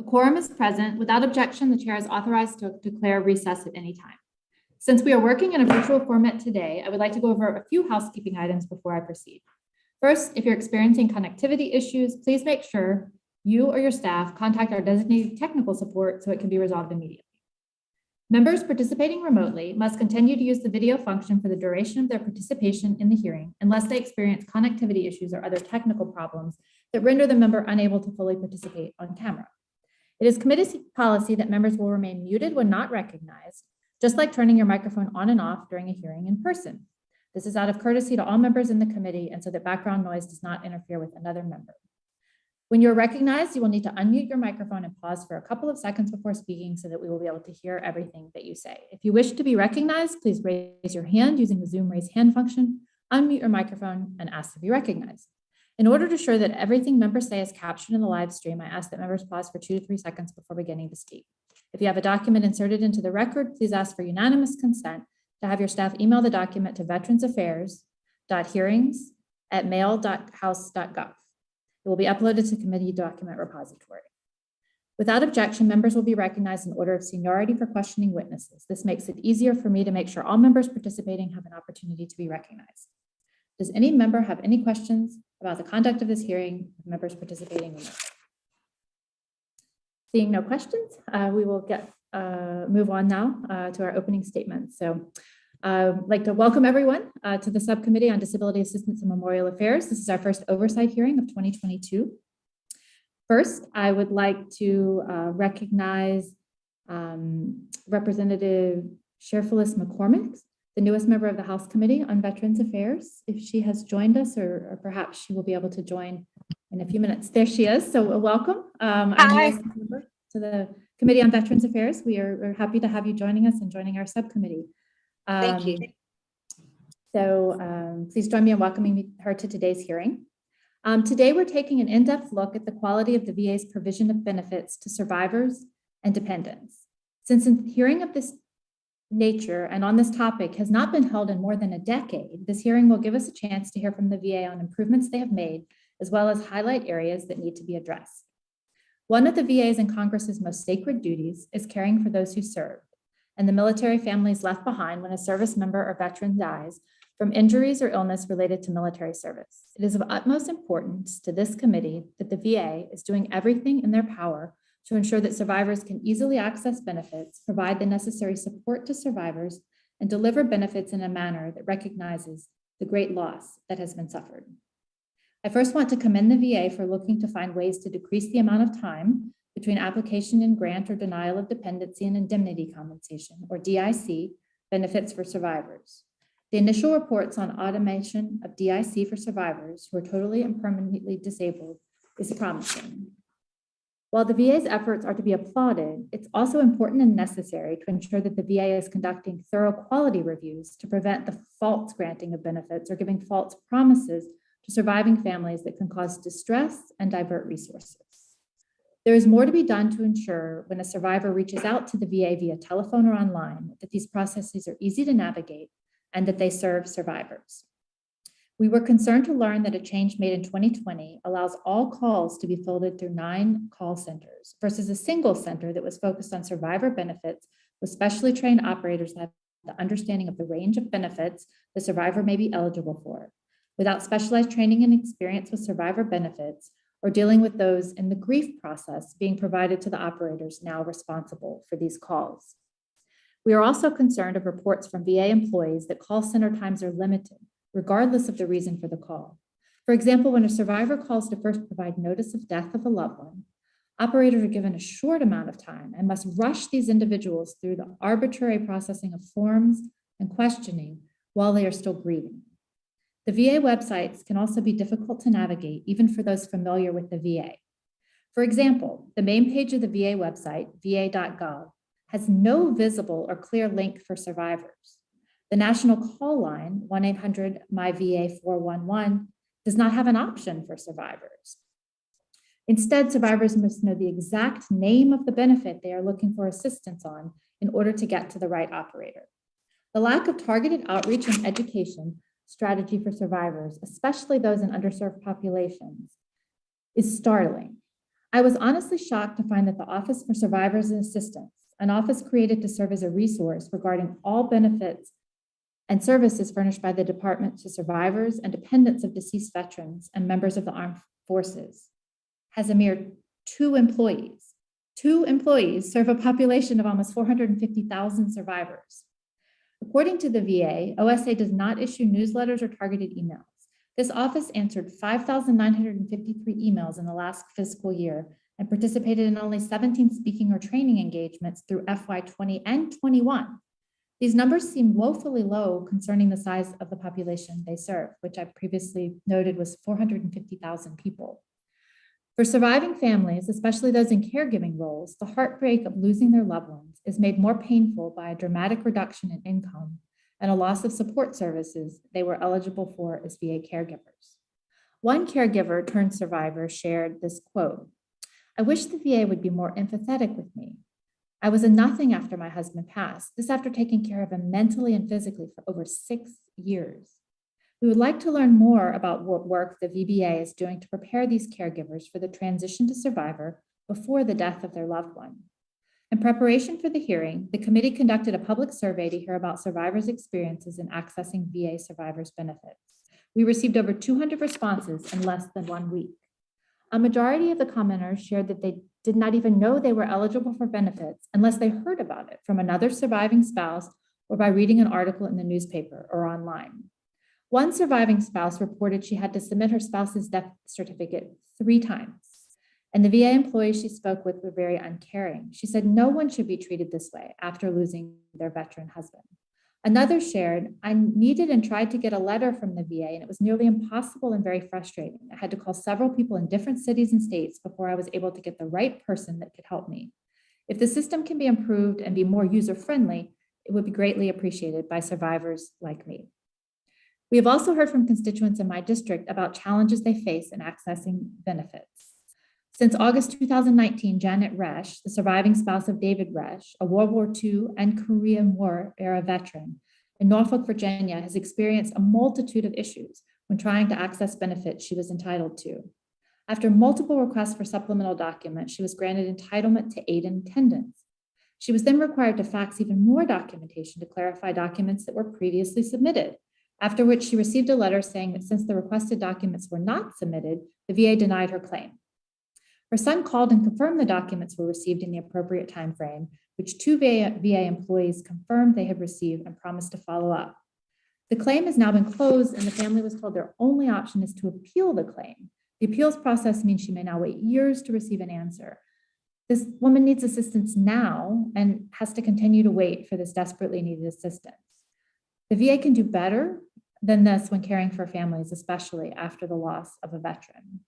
A quorum is present. Without objection, the chair is authorized to declare recess at any time. Since we are working in a virtual format today, I would like to go over a few housekeeping items before I proceed. First, if you're experiencing connectivity issues, please make sure you or your staff contact our designated technical support so it can be resolved immediately. Members participating remotely must continue to use the video function for the duration of their participation in the hearing unless they experience connectivity issues or other technical problems that render the member unable to fully participate on camera. It is committee policy that members will remain muted when not recognized, just like turning your microphone on and off during a hearing in person. This is out of courtesy to all members in the committee and so that background noise does not interfere with another member. When you're recognized, you will need to unmute your microphone and pause for a couple of seconds before speaking so that we will be able to hear everything that you say. If you wish to be recognized, please raise your hand using the Zoom raise hand function, unmute your microphone, and ask to be recognized. In order to ensure that everything members say is captured in the live stream, I ask that members pause for 2 to 3 seconds before beginning to speak. If you have a document inserted into the record, please ask for unanimous consent to have your staff email the document to veteransaffairs.hearings@mail.house.gov. It will be uploaded to committee document repository. Without objection, members will be recognized in order of seniority for questioning witnesses. This makes it easier for me to make sure all members participating have an opportunity to be recognized. Does any member have any questions about the conduct of this hearing with members participating remotely? Seeing no questions, we will move on now to our opening statements. So I'd like to welcome everyone to the Subcommittee on Disability Assistance and Memorial Affairs. This is our first oversight hearing of 2022. First, I would like to recognize Representative Sherfilis McCormick, the newest member of the House Committee on Veterans Affairs. If she has joined us, or perhaps she will be able to join in a few minutes. There she is. So welcome. I'm the member to the Committee on Veterans Affairs. We're happy to have you joining us and joining our subcommittee. Thank you. Please join me in welcoming her to today's hearing. Today, we're taking an in-depth look at the quality of the VA's provision of benefits to survivors and dependents. Since a hearing of this nature and on this topic has not been held in more than a decade, this hearing will give us a chance to hear from the VA on improvements they have made, as well as highlight areas that need to be addressed. One of the VA's and Congress's most sacred duties is caring for those who served and the military families left behind when a service member or veteran dies from injuries or illness related to military service. It is of utmost importance to this committee that the VA is doing everything in their power to ensure that survivors can easily access benefits, provide the necessary support to survivors, and deliver benefits in a manner that recognizes the great loss that has been suffered. I first want to commend the VA for looking to find ways to decrease the amount of time between application and grant or denial of dependency and indemnity compensation, or DIC, benefits for survivors. The initial reports on automation of DIC for survivors who are totally and permanently disabled is promising. While the VA's efforts are to be applauded, it's also important and necessary to ensure that the VA is conducting thorough quality reviews to prevent the false granting of benefits or giving false promises to surviving families that can cause distress and divert resources. There is more to be done to ensure when a survivor reaches out to the VA via telephone or online that these processes are easy to navigate and that they serve survivors. We were concerned to learn that a change made in 2020 allows all calls to be fielded through 9 call centers versus a single center that was focused on survivor benefits with specially trained operators that have the understanding of the range of benefits the survivor may be eligible for, without specialized training and experience with survivor benefits or dealing with those in the grief process being provided to the operators now responsible for these calls. We are also concerned of reports from VA employees that call center times are limited, regardless of the reason for the call. For example, when a survivor calls to first provide notice of death of a loved one, operators are given a short amount of time and must rush these individuals through the arbitrary processing of forms and questioning while they are still grieving. The VA websites can also be difficult to navigate, even for those familiar with the VA. For example, the main page of the VA website, va.gov, has no visible or clear link for survivors. The national call line, 1-800-MY-VA-411, does not have an option for survivors. Instead, survivors must know the exact name of the benefit they are looking for assistance on in order to get to the right operator. The lack of targeted outreach and education strategy for survivors, especially those in underserved populations, is startling. I was honestly shocked to find that the Office for Survivors and Assistance, an office created to serve as a resource regarding all benefits and services furnished by the department to survivors and dependents of deceased veterans and members of the armed forces, has a mere 2 employees. 2 employees serve a population of almost 450,000 survivors. According to the VA, OSA does not issue newsletters or targeted emails. This office answered 5,953 emails in the last fiscal year and participated in only 17 speaking or training engagements through FY20 and 21. These numbers seem woefully low concerning the size of the population they serve, which I previously noted was 450,000 people. For surviving families, especially those in caregiving roles, the heartbreak of losing their loved ones is made more painful by a dramatic reduction in income and a loss of support services they were eligible for as VA caregivers. One caregiver turned survivor shared this quote, "I wish the VA would be more empathetic with me. I was a nothing after my husband passed, this after taking care of him mentally and physically for over 6 years. We would like to learn more about what work the VBA is doing to prepare these caregivers for the transition to survivor before the death of their loved one." In preparation for the hearing, the committee conducted a public survey to hear about survivors' experiences in accessing VA survivors' benefits. We received over 200 responses in less than 1 week. A majority of the commenters shared that they did not even know they were eligible for benefits unless they heard about it from another surviving spouse or by reading an article in the newspaper or online. One surviving spouse reported she had to submit her spouse's death certificate 3 times, and the VA employees she spoke with were very uncaring. She said no one should be treated this way after losing their veteran husband. Another shared, "I needed and tried to get a letter from the VA, and it was nearly impossible and very frustrating. I had to call several people in different cities and states before I was able to get the right person that could help me. If the system can be improved and be more user-friendly, it would be greatly appreciated by survivors like me." We have also heard from constituents in my district about challenges they face in accessing benefits. Since August 2019, Janet Resh, the surviving spouse of David Resh, a World War II and Korean War era veteran in Norfolk, Virginia, has experienced a multitude of issues when trying to access benefits she was entitled to. After multiple requests for supplemental documents, she was granted entitlement to aid in attendance. She was then required to fax even more documentation to clarify documents that were previously submitted, after which she received a letter saying that since the requested documents were not submitted, the VA denied her claim. Her son called and confirmed the documents were received in the appropriate time frame, which 2 VA employees confirmed they had received and promised to follow up. The claim has now been closed, and the family was told their only option is to appeal the claim. The appeals process means she may now wait years to receive an answer. This woman needs assistance now and has to continue to wait for this desperately needed assistance. The VA can do better than this when caring for families, especially after the loss of a veteran.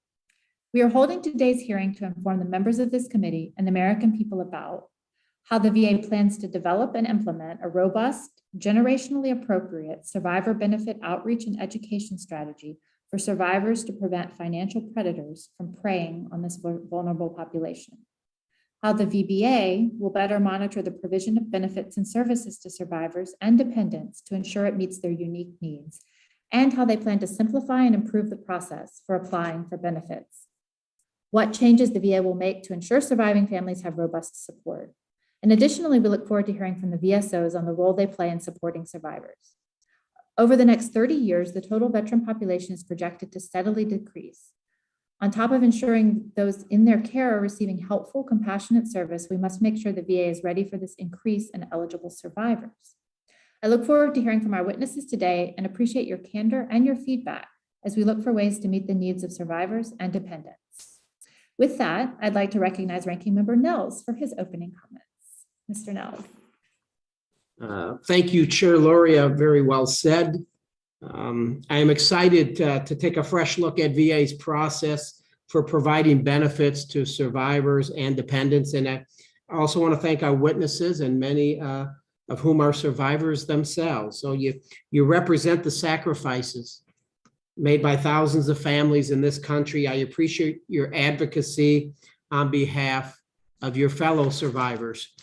We are holding today's hearing to inform the members of this committee and the American people about how the VA plans to develop and implement a robust, generationally appropriate survivor benefit outreach and education strategy for survivors to prevent financial predators from preying on this vulnerable population. How the VBA will better monitor the provision of benefits and services to survivors and dependents to ensure it meets their unique needs, and how they plan to simplify and improve the process for applying for benefits. What changes the VA will make to ensure surviving families have robust support. And additionally, we look forward to hearing from the VSOs on the role they play in supporting survivors. Over the next 30 years, the total veteran population is projected to steadily decrease. On top of ensuring those in their care are receiving helpful, compassionate service, we must make sure the VA is ready for this increase in eligible survivors. I look forward to hearing from our witnesses today and appreciate your candor and your feedback as we look for ways to meet the needs of survivors and dependents. With that, I'd like to recognize Ranking Member Nels for his opening comments. Mr. Nels. Thank you, Chair Loria. Very well said. I am excited to take a fresh look at VA's process for providing benefits to survivors and dependents. And I also want to thank our witnesses, and many of whom are survivors themselves. So you represent the sacrifices made by thousands of families in this country. I appreciate your advocacy on behalf of your fellow survivors.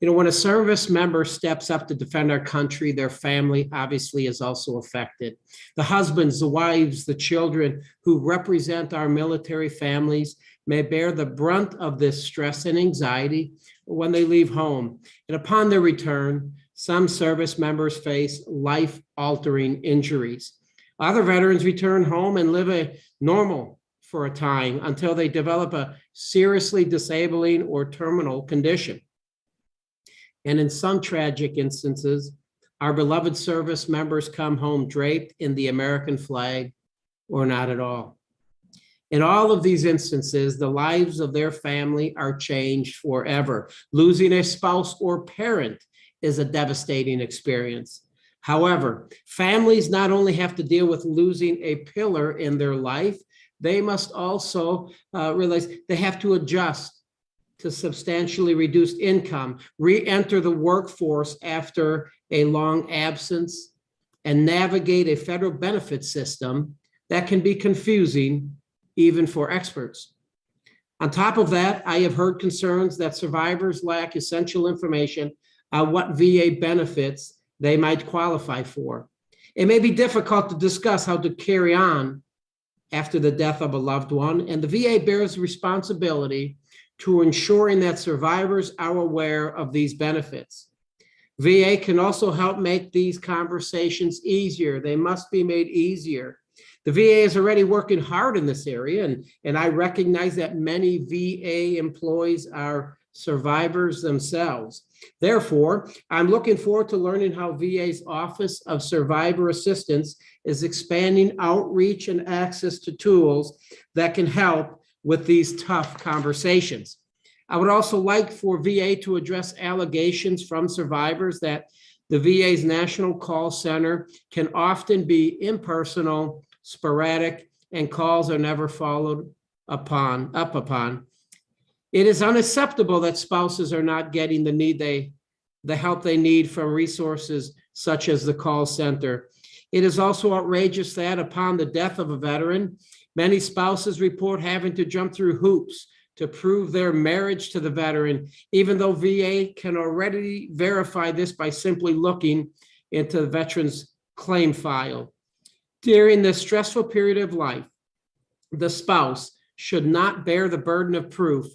When a service member steps up to defend our country, their family obviously is also affected. The husbands, the wives, the children who represent our military families may bear the brunt of this stress and anxiety when they leave home. And upon their return, some service members face life-altering injuries. Other veterans return home and live a normal for a time until they develop a seriously disabling or terminal condition. And in some tragic instances, our beloved service members come home draped in the American flag or not at all. In all of these instances, the lives of their family are changed forever. Losing a spouse or parent is a devastating experience. However, families not only have to deal with losing a pillar in their life, they must also realize they have to adjust to substantially reduced income, re-enter the workforce after a long absence, and navigate a federal benefit system that can be confusing even for experts. On top of that, I have heard concerns that survivors lack essential information on what VA benefits they might qualify for. It may be difficult to discuss how to carry on after the death of a loved one, and the VA bears responsibility to ensuring that survivors are aware of these benefits. VA can also help make these conversations easier. They must be made easier. The VA is already working hard in this area, and I recognize that many VA employees are survivors themselves. Therefore, I'm looking forward to learning how VA's Office of Survivor Assistance is expanding outreach and access to tools that can help with these tough conversations. I would also like for VA to address allegations from survivors that the VA's National Call Center can often be impersonal, sporadic, and calls are never followed up upon. It is unacceptable that spouses are not getting the help they need from resources such as the call center. It is also outrageous that upon the death of a veteran, many spouses report having to jump through hoops to prove their marriage to the veteran, even though VA can already verify this by simply looking into the veteran's claim file. During this stressful period of life, the spouse should not bear the burden of proof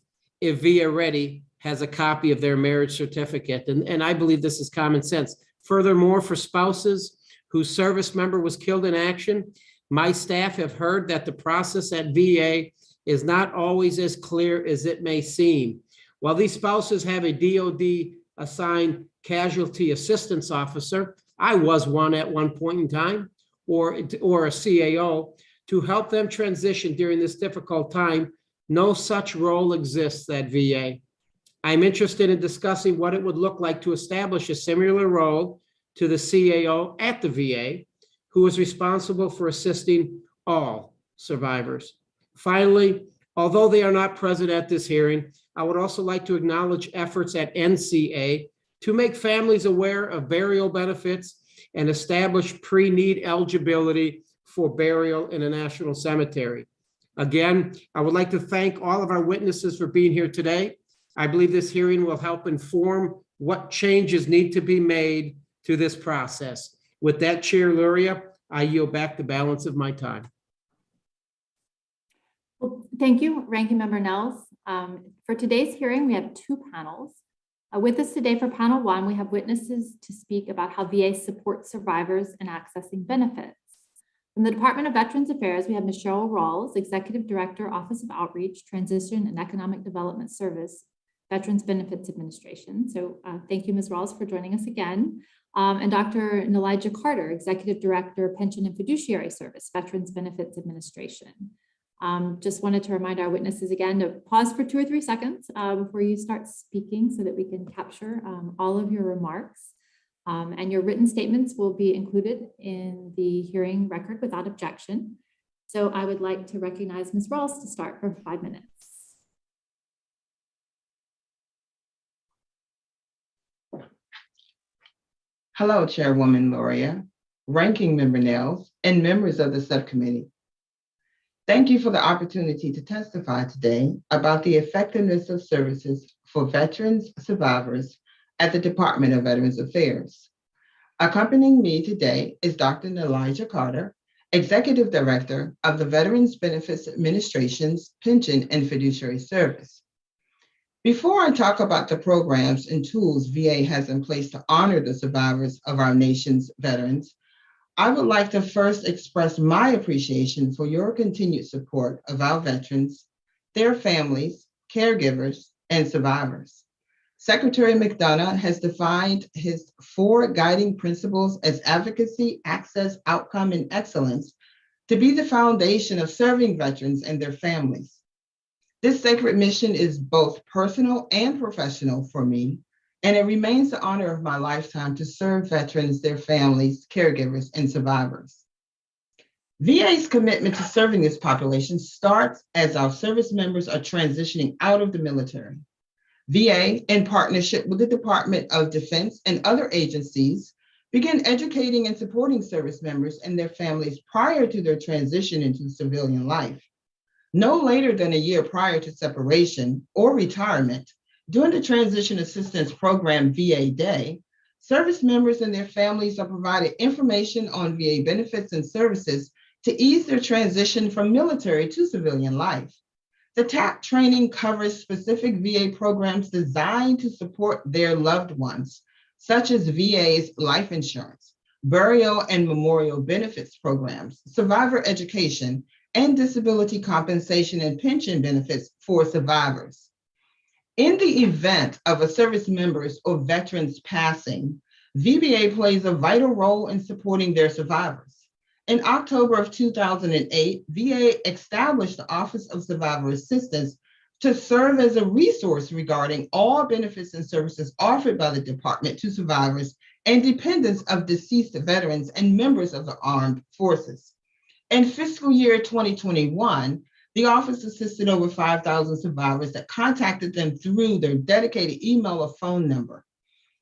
if VA already has a copy of their marriage certificate. And I believe this is common sense. Furthermore, for spouses whose service member was killed in action, my staff have heard that the process at VA is not always as clear as it may seem. While these spouses have a DOD assigned casualty assistance officer, I was one at one point in time, or a CAO, to help them transition during this difficult time. No such role exists at VA. I'm interested in discussing what it would look like to establish a similar role to the CAO at the VA, who is responsible for assisting all survivors. Finally, although they are not present at this hearing, I would also like to acknowledge efforts at NCA to make families aware of burial benefits and establish pre-need eligibility for burial in a national cemetery. Again, I would like to thank all of our witnesses for being here today. I believe this hearing will help inform what changes need to be made to this process. With that, Chair Luria, I yield back the balance of my time. Well, thank you, Ranking Member Nels. For today's hearing, we have two panels. With us today for panel one, we have witnesses to speak about how VA supports survivors in accessing benefits. From the Department of Veterans Affairs, we have Ms. Cheryl Rawls, Executive Director, Office of Outreach, Transition and Economic Development Service, Veterans Benefits Administration. So thank you, Ms. Rawls, for joining us again. And Dr. Nelijah Carter, Executive Director, Pension and Fiduciary Service, Veterans Benefits Administration. Just wanted to remind our witnesses again to pause for 2 or 3 seconds before you start speaking so that we can capture all of your remarks. And your written statements will be included in the hearing record without objection. So I would like to recognize Ms. Rawls to start for 5 minutes. Hello, Chairwoman Loria, Ranking Member Nels, and members of the subcommittee. Thank you for the opportunity to testify today about the effectiveness of services for veterans, survivors, at the Department of Veterans Affairs. Accompanying me today is Dr. Elijah Carter, Executive Director of the Veterans Benefits Administration's Pension and Fiduciary Service. Before I talk about the programs and tools VA has in place to honor the survivors of our nation's veterans, I would like to first express my appreciation for your continued support of our veterans, their families, caregivers, and survivors. Secretary McDonough has defined his 4 guiding principles as advocacy, access, outcome, and excellence to be the foundation of serving veterans and their families. This sacred mission is both personal and professional for me, and it remains the honor of my lifetime to serve veterans, their families, caregivers, and survivors. VA's commitment to serving this population starts as our service members are transitioning out of the military. VA, in partnership with the Department of Defense and other agencies, begin educating and supporting service members and their families prior to their transition into civilian life. No later than a year prior to separation or retirement, during the Transition Assistance Program VA Day, service members and their families are provided information on VA benefits and services to ease their transition from military to civilian life. The TAP training covers specific VA programs designed to support their loved ones, such as VA's life insurance, burial and memorial benefits programs, survivor education, and disability compensation and pension benefits for survivors. In the event of a service member's or veteran's passing, VBA plays a vital role in supporting their survivors. In October of 2008, VA established the Office of Survivor Assistance to serve as a resource regarding all benefits and services offered by the department to survivors and dependents of deceased veterans and members of the armed forces. In fiscal year 2021, the office assisted over 5,000 survivors that contacted them through their dedicated email or phone number.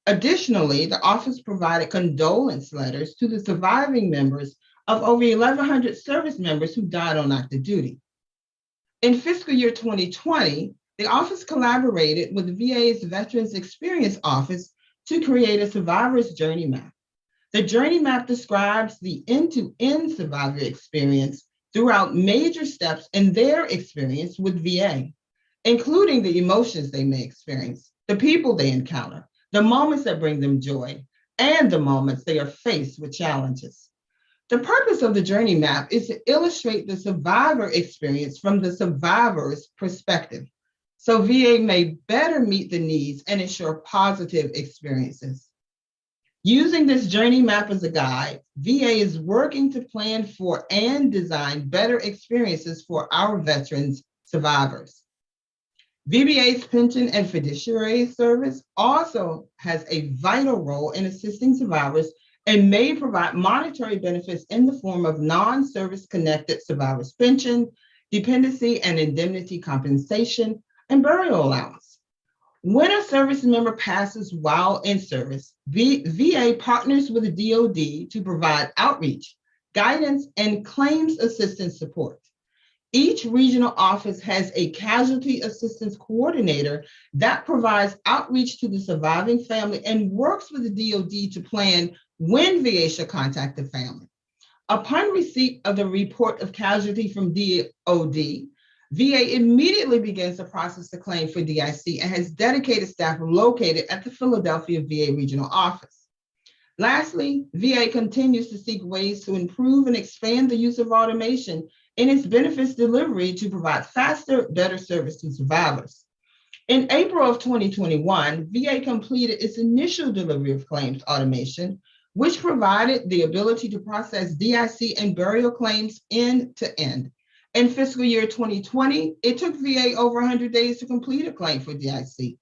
Additionally, the office provided condolence letters to the surviving members of over 1,100 service members who died on active duty. In fiscal year 2020, the office collaborated with VA's Veterans Experience Office to create a survivor's journey map. The journey map describes the end-to-end survivor experience throughout major steps in their experience with VA, including the emotions they may experience, the people they encounter, the moments that bring them joy, and the moments they are faced with challenges. The purpose of the journey map is to illustrate the survivor experience from the survivor's perspective, so VA may better meet the needs and ensure positive experiences. Using this journey map as a guide, VA is working to plan for and design better experiences for our veterans survivors. VBA's Pension and Fiduciary Service also has a vital role in assisting survivors and may provide monetary benefits in the form of non-service connected survivors pension, dependency and indemnity compensation, and burial allowance. When a service member passes while in service, VA partners with the DoD to provide outreach, guidance, and claims assistance support. Each regional office has a casualty assistance coordinator that provides outreach to the surviving family and works with the DoD to plan when VA should contact the family. Upon receipt of the report of casualty from DoD, VA immediately begins to process the claim for DIC and has dedicated staff located at the Philadelphia VA regional office. Lastly, VA continues to seek ways to improve and expand the use of automation in its benefits delivery to provide faster, better service to survivors. In April of 2021, VA completed its initial delivery of claims automation, which provided the ability to process DIC and burial claims end to end. In fiscal year 2020, it took VA over 100 days to complete a claim for DIC.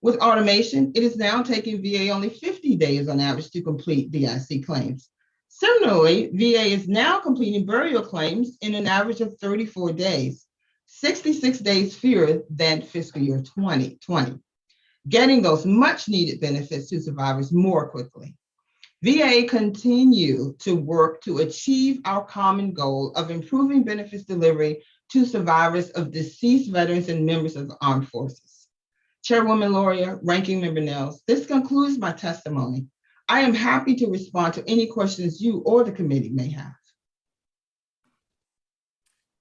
With automation, it is now taking VA only 50 days on average to complete DIC claims. Similarly, VA is now completing burial claims in an average of 34 days, 66 days fewer than fiscal year 2020, getting those much needed benefits to survivors more quickly. VA continue to work to achieve our common goal of improving benefits delivery to survivors of deceased veterans and members of the armed forces. Chairwoman Loria, Ranking Member Nels, this concludes my testimony. I am happy to respond to any questions you or the committee may have.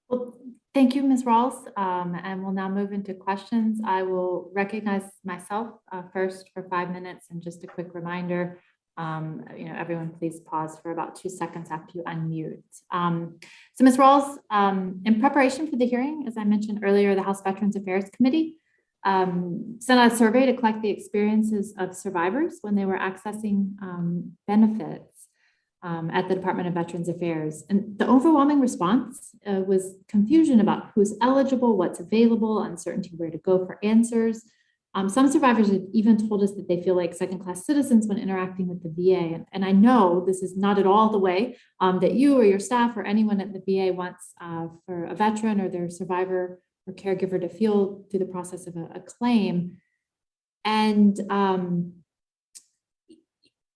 Well, thank you, Ms. Rawls. And we'll now move into questions. I will recognize myself first for 5 minutes, and just a quick reminder, everyone please pause for about 2 seconds after you unmute. So Ms. Rawls, in preparation for the hearing, as I mentioned earlier, the House Veterans Affairs Committee sent out a survey to collect the experiences of survivors when they were accessing benefits at the Department of Veterans Affairs. And the overwhelming response was confusion about who's eligible, what's available, uncertainty where to go for answers. Some survivors have even told us that they feel like second-class citizens when interacting with the VA. And I know this is not at all the way that you or your staff or anyone at the VA wants for a veteran or their survivor or caregiver to feel through the process of a claim. And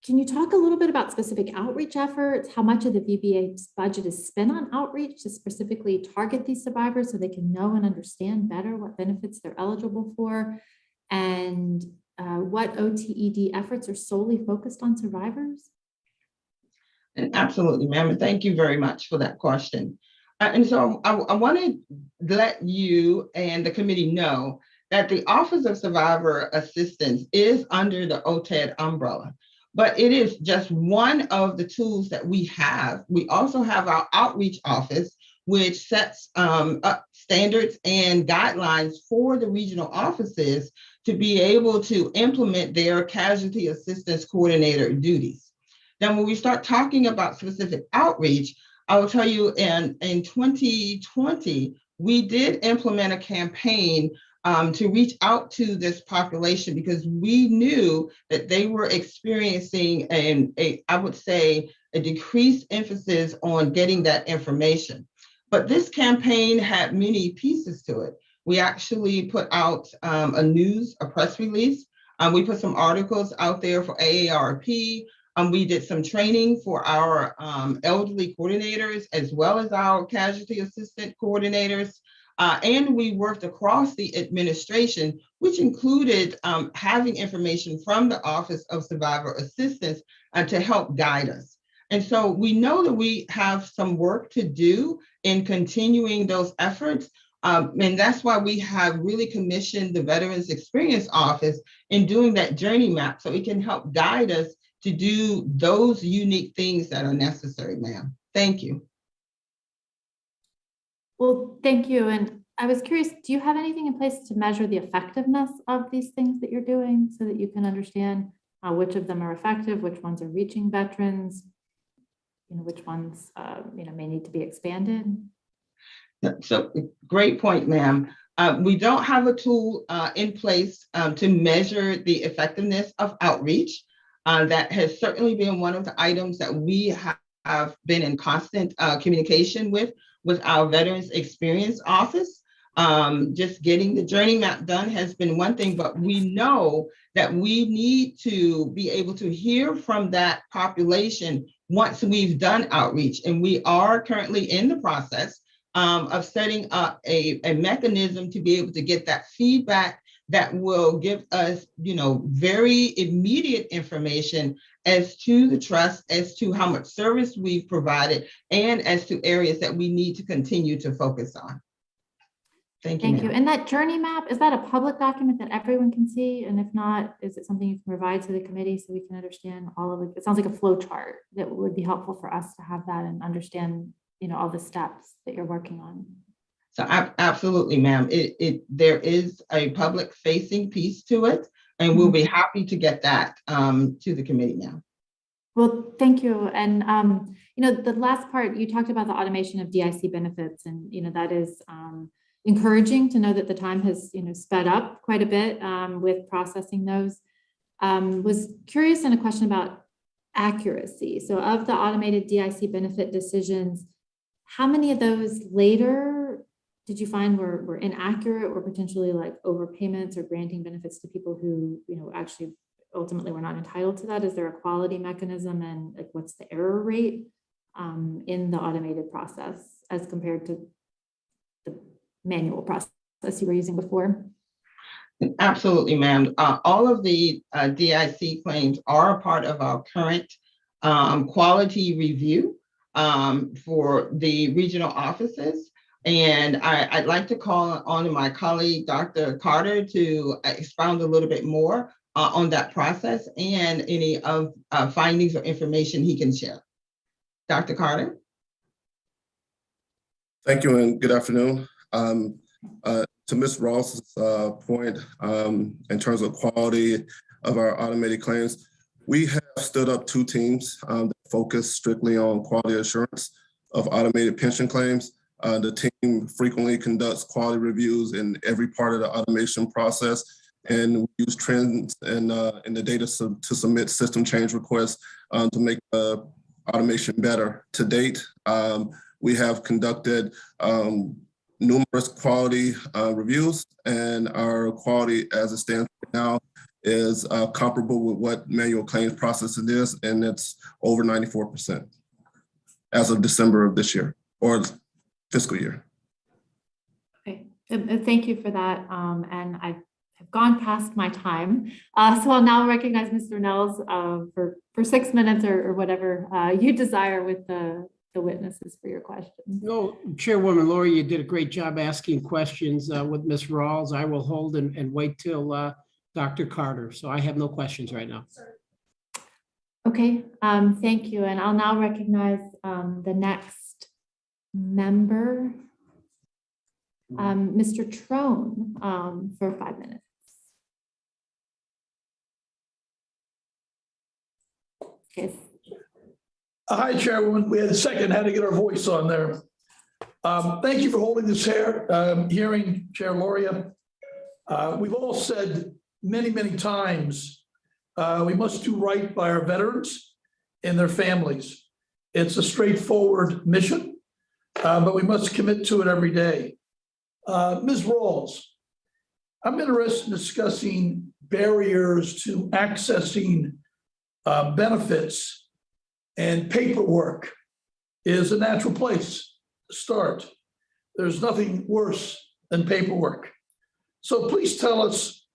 can you talk a little bit about specific outreach efforts, how much of the VBA's budget is spent on outreach to specifically target these survivors so they can know and understand better what benefits they're eligible for, and what OTED efforts are solely focused on survivors? And absolutely, ma'am, and thank you very much for that question. And so I want to let you and the committee know that the Office of Survivor Assistance is under the OTED umbrella, but it is just one of the tools that we have. We also have our outreach office, which sets up standards and guidelines for the regional offices to be able to implement their casualty assistance coordinator duties. Then when we start talking about specific outreach, I will tell you in 2020, we did implement a campaign to reach out to this population because we knew that they were experiencing I would say, a decreased emphasis on getting that information. But this campaign had many pieces to it. We actually put out a press release. We put some articles out there for AARP. We did some training for our elderly coordinators as well as our casualty assistant coordinators. And we worked across the administration, which included having information from the Office of Survivor Assistance to help guide us. And so we know that we have some work to do in continuing those efforts. And that's why we have really commissioned the Veterans Experience Office in doing that journey map so it can help guide us to do those unique things that are necessary, ma'am. Thank you. Well, thank you. And I was curious, do you have anything in place to measure the effectiveness of these things that you're doing so that you can understand which of them are effective, which ones are reaching veterans, which ones may need to be expanded? So great point, ma'am. We don't have a tool in place to measure the effectiveness of outreach. That has certainly been one of the items that we have been in constant communication with our Veterans Experience Office. Just getting the journey map done has been one thing, but we know that we need to be able to hear from that population once we've done outreach. And we are currently in the process of setting up a mechanism to be able to get that feedback that will give us, very immediate information as to the trust, as to how much service we've provided, and as to areas that we need to continue to focus on. Thank you. Thank you. And that journey map, is that a public document that everyone can see? And if not, is it something you can provide to the committee so we can understand all of it? It sounds like a flow chart that would be helpful for us to have that and understand, all the steps that you're working on. So absolutely, ma'am. There is a public facing piece to it, and we'll be happy to get that to the committee now. Well, thank you. And, the last part, you talked about the automation of DIC benefits, and, that is encouraging to know that the time has, sped up quite a bit with processing those. Was curious in a question about accuracy. So of the automated DIC benefit decisions, how many of those later did you find were inaccurate or potentially like overpayments or granting benefits to people who, actually ultimately were not entitled to that? Is there a quality mechanism, and like what's the error rate in the automated process as compared to the manual process you were using before? Absolutely, ma'am. All of the DIC claims are a part of our current quality review for the regional offices. And I'd like to call on my colleague, Dr. Carter, to expound a little bit more on that process and any of findings or information he can share. Dr. Carter? Thank you and good afternoon. To Ms. Ross's point, in terms of quality of our automated claims, we have stood up 2 teams that focus strictly on quality assurance of automated pension claims. The team frequently conducts quality reviews in every part of the automation process, and we use trends in the data to submit system change requests to make the automation better. To date, we have conducted numerous quality reviews, and our quality as it stands now is comparable with what manual claims processing is, and it's over 94% as of December of this year or fiscal year. Okay, thank you for that. And I've gone past my time. So I'll now recognize Mr. Nels for 6 minutes or whatever you desire with the witnesses for your questions. No, Chairwoman Lori, you did a great job asking questions with Ms. Rawls. I will hold and wait till Dr. Carter. So I have no questions right now. Okay, thank you. And I'll now recognize the next member, Mr. Trone, for 5 minutes. Okay. Hi, Chairwoman. We had a second, had to get our voice on there. Thank you for holding this hearing, Chair Loria. We've all said many, many times, we must do right by our veterans and their families. It's a straightforward mission, but we must commit to it every day. Ms. Rawls, I'm interested in discussing barriers to accessing benefits, and paperwork is a natural place to start. There's nothing worse than paperwork. So please tell us,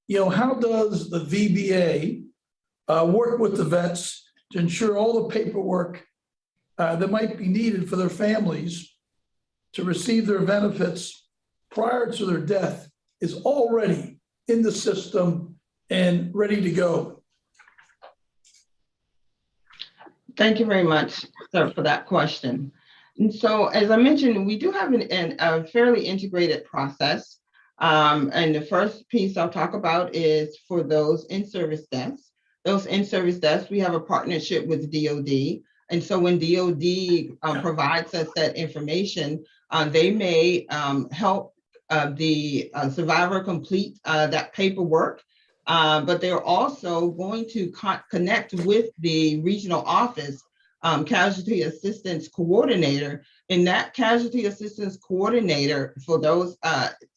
how does the VBA work with the vets to ensure all the paperwork that might be needed for their families to receive their benefits prior to their death is already in the system and ready to go? Thank you very much, sir, for that question. And so, as I mentioned, we do have a fairly integrated process. And the first piece I'll talk about is for those in-service deaths. Those in-service deaths, we have a partnership with DOD. And so when DOD provides us that information, they may help the survivor complete that paperwork. But they're also going to connect with the regional office casualty assistance coordinator, and that casualty assistance coordinator for those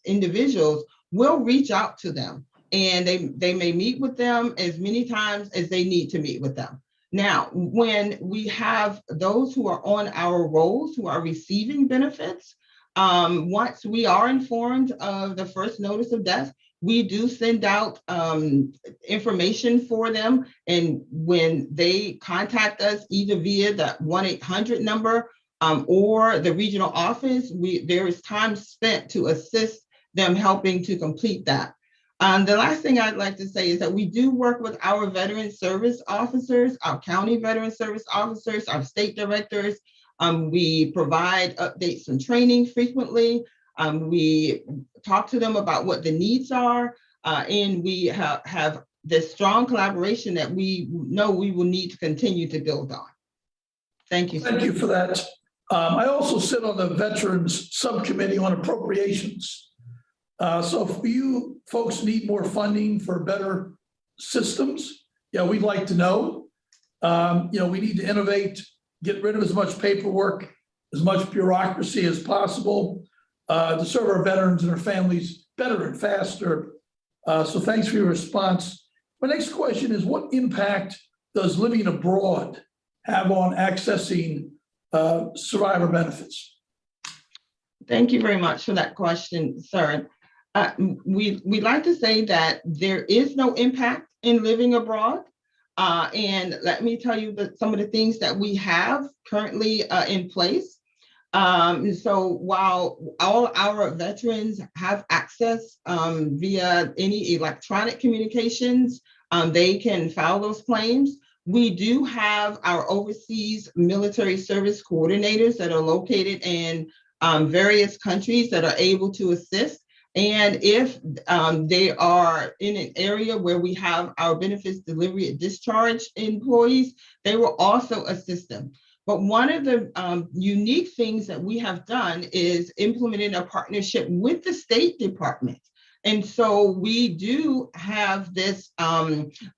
individuals will reach out to them, and they may meet with them as many times as they need to meet with them. Now, when we have those who are on our rolls who are receiving benefits, once we are informed of the first notice of death, we do send out information for them. And when they contact us, either via the 1-800 number or the regional office, there is time spent to assist them helping to complete that. The last thing I'd like to say is that we do work with our veteran service officers, our county veteran service officers, our state directors. We provide updates and training frequently. We talk to them about what the needs are, and we have this strong collaboration that we know we will need to continue to build on. Thank you. Thank you for that. I also sit on the Veterans Subcommittee on Appropriations. So if you folks need more funding for better systems, we'd like to know. We need to innovate, get rid of as much paperwork, as much bureaucracy as possible, to serve our veterans and our families better and faster. So thanks for your response. My next question is, what impact does living abroad have on accessing survivor benefits? Thank you very much for that question, sir. We like to say that there is no impact in living abroad. And let me tell you some of the things that we have currently in place. So while all our veterans have access via any electronic communications, they can file those claims. We do have our overseas military service coordinators that are located in various countries that are able to assist. And if they are in an area where we have our benefits delivery and discharge employees, they will also assist them. But one of the unique things that we have done is implemented a partnership with the State Department. And so we do have this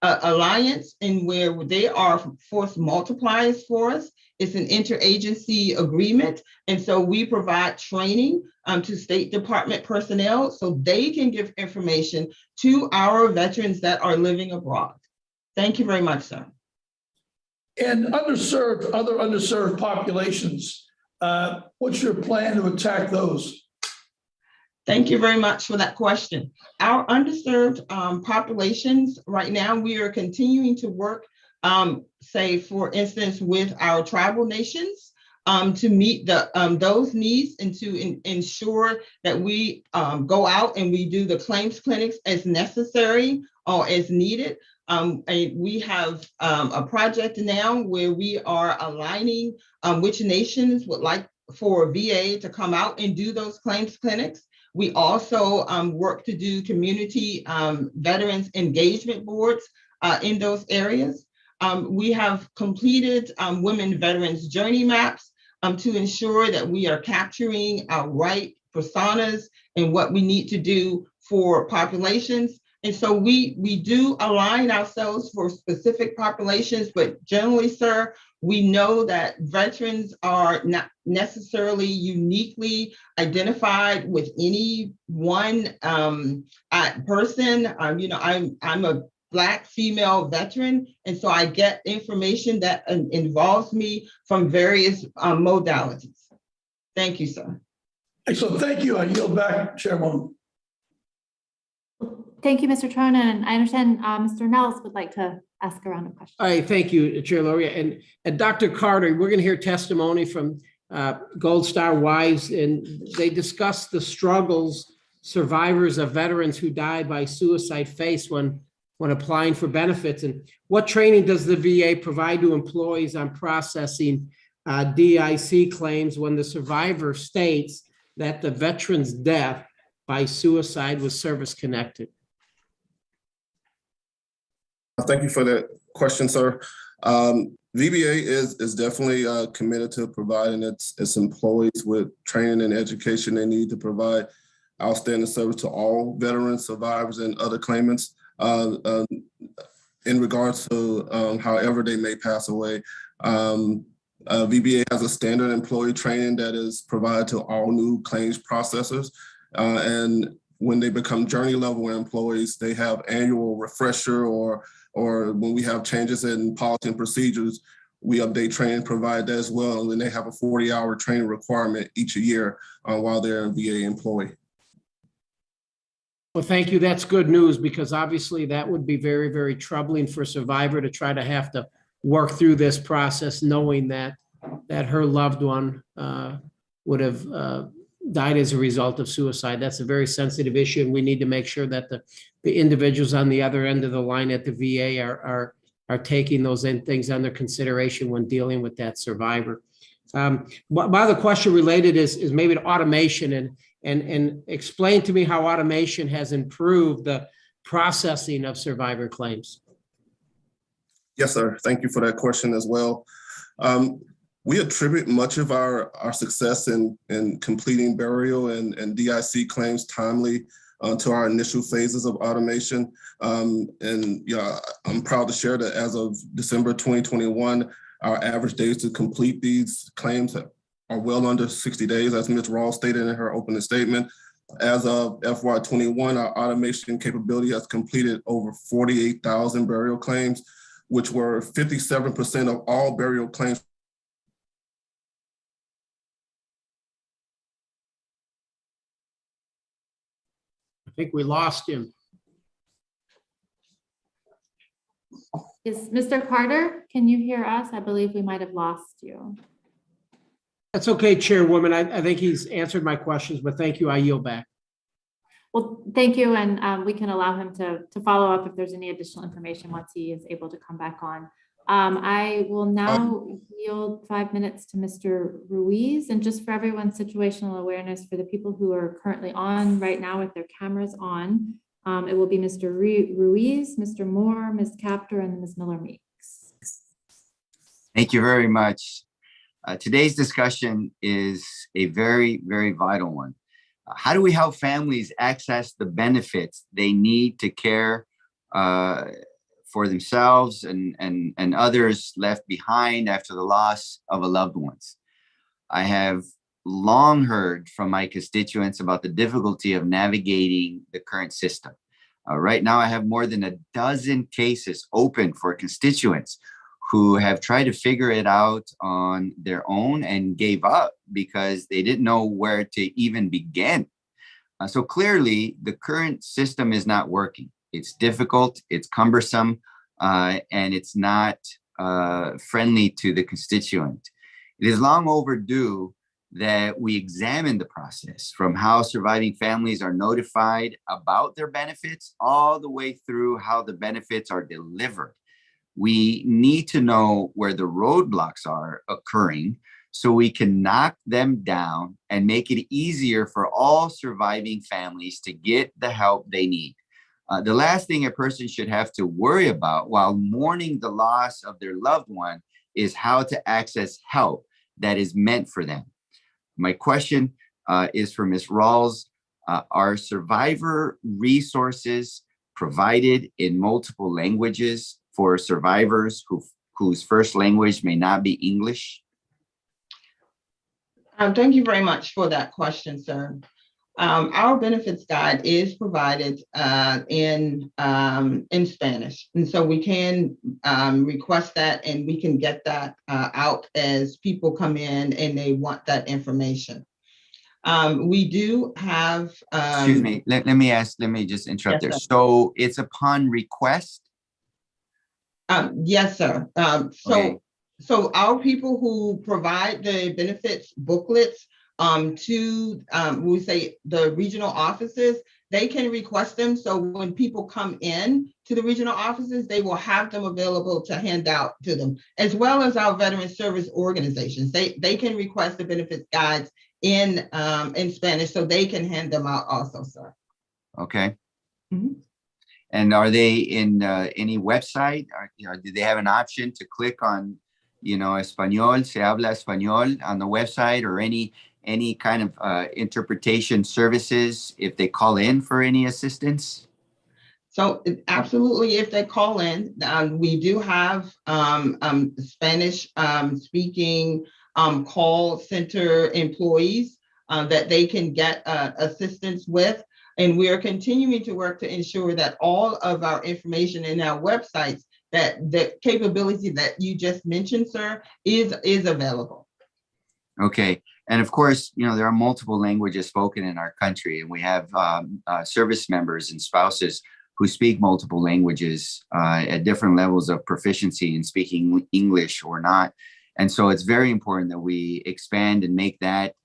alliance in where they are force multipliers for us. It's an interagency agreement. And so we provide training to State Department personnel so they can give information to our veterans that are living abroad. Thank you very much, sir. And other underserved populations, what's your plan to attack those? Thank you very much for that question. Our underserved populations, right now, we are continuing to work, say, for instance, with our tribal nations to meet those needs and to ensure that we go out and we do the claims clinics as necessary or as needed. We have a project now where we are aligning which nations would like for VA to come out and do those claims clinics. We also work to do community veterans engagement boards in those areas. We have completed women veterans journey maps to ensure that we are capturing our right personas and what we need to do for populations. And so we do align ourselves for specific populations, but generally, sir, we know that veterans are not necessarily uniquely identified with any one person. I'm a Black female veteran, and so I get information that involves me from various modalities. Thank you, sir. Excellent, thank you. I yield back, Chairwoman. Thank you, Mr. Tronan. And I understand Mr. Nellis would like to ask a round of questions. All right, thank you, Chair Loria. And Dr. Carter, we're going to hear testimony from Gold Star wives, and they discuss the struggles survivors of veterans who died by suicide face when applying for benefits. And what training does the VA provide to employees on processing DIC claims when the survivor states that the veteran's death by suicide was service-connected? Thank you for that question, sir. VBA is definitely committed to providing its employees with training and education they need to provide outstanding service to all veterans, survivors, and other claimants in regards to however they may pass away. VBA has a standard employee training that is provided to all new claims processors. And when they become journey level employees, they have annual refresher or when we have changes in policy and procedures, we update training, provide that as well. And then they have a 40-hour training requirement each year while they're a VA employee. Well, thank you. That's good news, because obviously that would be very, very troubling for a survivor to try to have to work through this process, knowing that her loved one would have died as a result of suicide. That's a very sensitive issue, and we need to make sure that the individuals on the other end of the line at the VA are taking those things under consideration when dealing with that survivor. My other question related is maybe to automation, and explain to me how automation has improved the processing of survivor claims. Yes, sir. Thank you for that question as well. We attribute much of our success in completing burial and DIC claims timely to our initial phases of automation. And yeah, I'm proud to share that as of December 2021, our average days to complete these claims are well under 60 days, as Ms. Rawls stated in her opening statement. As of FY21, our automation capability has completed over 48,000 burial claims, which were 57% of all burial claims. think we lost him. Is Mr. Carter, can you hear us? I believe we might have lost you. That's okay, Chairwoman. I think he's answered my questions, but thank you. I yield back. Well, thank you, and we can allow him to follow up if there's any additional information once he is able to come back on. I will now yield 5 minutes to Mr. Ruiz, and just for everyone's situational awareness, for the people who are currently on right now with their cameras on, it will be Mr. Ruiz, Mr. Moore, Ms. Capter, and Ms. Miller-Meeks. Thank you very much. Today's discussion is a very, very vital one. How do we help families access the benefits they need to care for themselves and others left behind after the loss of a loved one? I have long heard from my constituents about the difficulty of navigating the current system. Right now, I have more than a dozen cases open for constituents who have tried to figure it out on their own and gave up because they didn't know where to even begin. So clearly, the current system is not working. It's difficult, it's cumbersome, and it's not friendly to the constituent. It is long overdue that we examine the process from how surviving families are notified about their benefits all the way through how the benefits are delivered. We need to know where the roadblocks are occurring so we can knock them down and make it easier for all surviving families to get the help they need. The last thing a person should have to worry about while mourning the loss of their loved one is how to access help that is meant for them. My question is for Ms. Rawls. Are survivor resources provided in multiple languages for survivors whose first language may not be English? Thank you very much for that question, sir. Our benefits guide is provided in Spanish, and so we can request that, and we can get that out as people come in and they want that information. We do have. Excuse me. Let me just interrupt there. Yes, so it's upon request. Yes, sir. Okay. So our people who provide the benefits booklets to we say the regional offices, they can request them. So when people come in to the regional offices, they will have them available to hand out to them, as well as our veteran service organizations. They can request the benefits guides in Spanish, so they can hand them out also, sir. Okay. Mhm. And are they in any website? Do they have an option to click on, Español, se habla español on the website, or any kind of interpretation services if they call in for any assistance? So absolutely, if they call in, we do have Spanish speaking call center employees that they can get assistance with. And we are continuing to work to ensure that all of our information in our websites, that the capability that you just mentioned, sir, is available. Okay. And of course, there are multiple languages spoken in our country, and we have service members and spouses who speak multiple languages at different levels of proficiency in speaking English or not. And so it's very important that we expand and make that,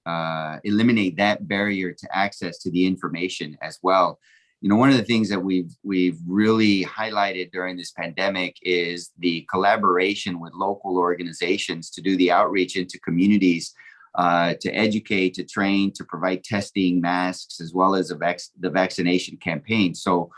eliminate that barrier to access to the information as well. One of the things that we've really highlighted during this pandemic is the collaboration with local organizations to do the outreach into communities, to educate, to train, to provide testing, masks, as well as the vaccination campaign. So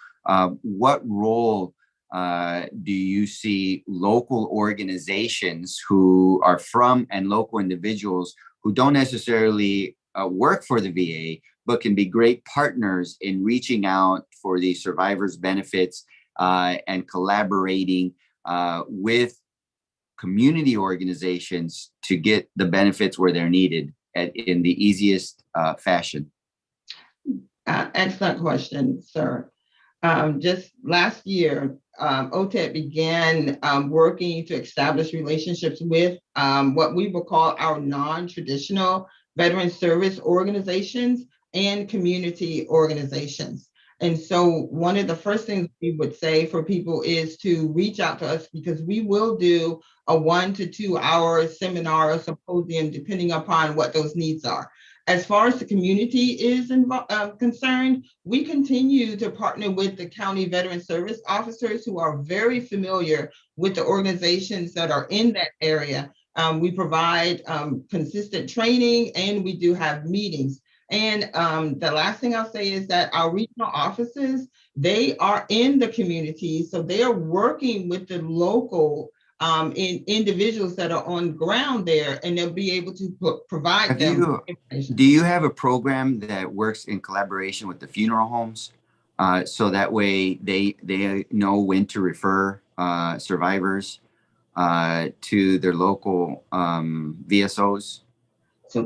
what role do you see local organizations who are from and local individuals who don't necessarily work for the VA, but can be great partners in reaching out for the survivors' benefits and collaborating with community organizations to get the benefits where they're needed in the easiest fashion? Excellent question, sir. Just last year, OTED began working to establish relationships with what we will call our non-traditional veteran service organizations and community organizations. And so one of the first things we would say for people is to reach out to us, because we will do a 1 to 2 hour seminar or symposium, depending upon what those needs are. As far as the community is concerned, we continue to partner with the county veteran service officers who are very familiar with the organizations that are in that area. We provide consistent training, and we do have meetings. And the last thing I'll say is that our regional offices, they are in the community. So they are working with the local individuals that are on ground there, and they'll be able to provide them information. Do you have a program that works in collaboration with the funeral homes? So that way they know when to refer survivors to their local VSOs?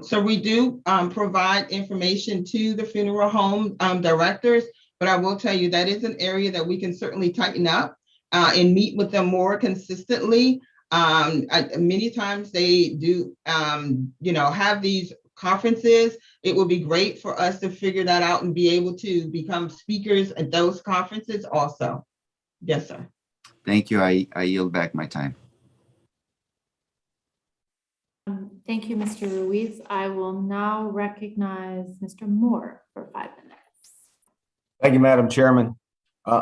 So we do provide information to the funeral home directors, but I will tell you that is an area that we can certainly tighten up and meet with them more consistently. Many times they do, have these conferences. It would be great for us to figure that out and be able to become speakers at those conferences also. Yes, sir. Thank you. I yield back my time. Thank you, Mr. Ruiz. I will now recognize Mr. Moore for 5 minutes. Thank you, Madam Chairman.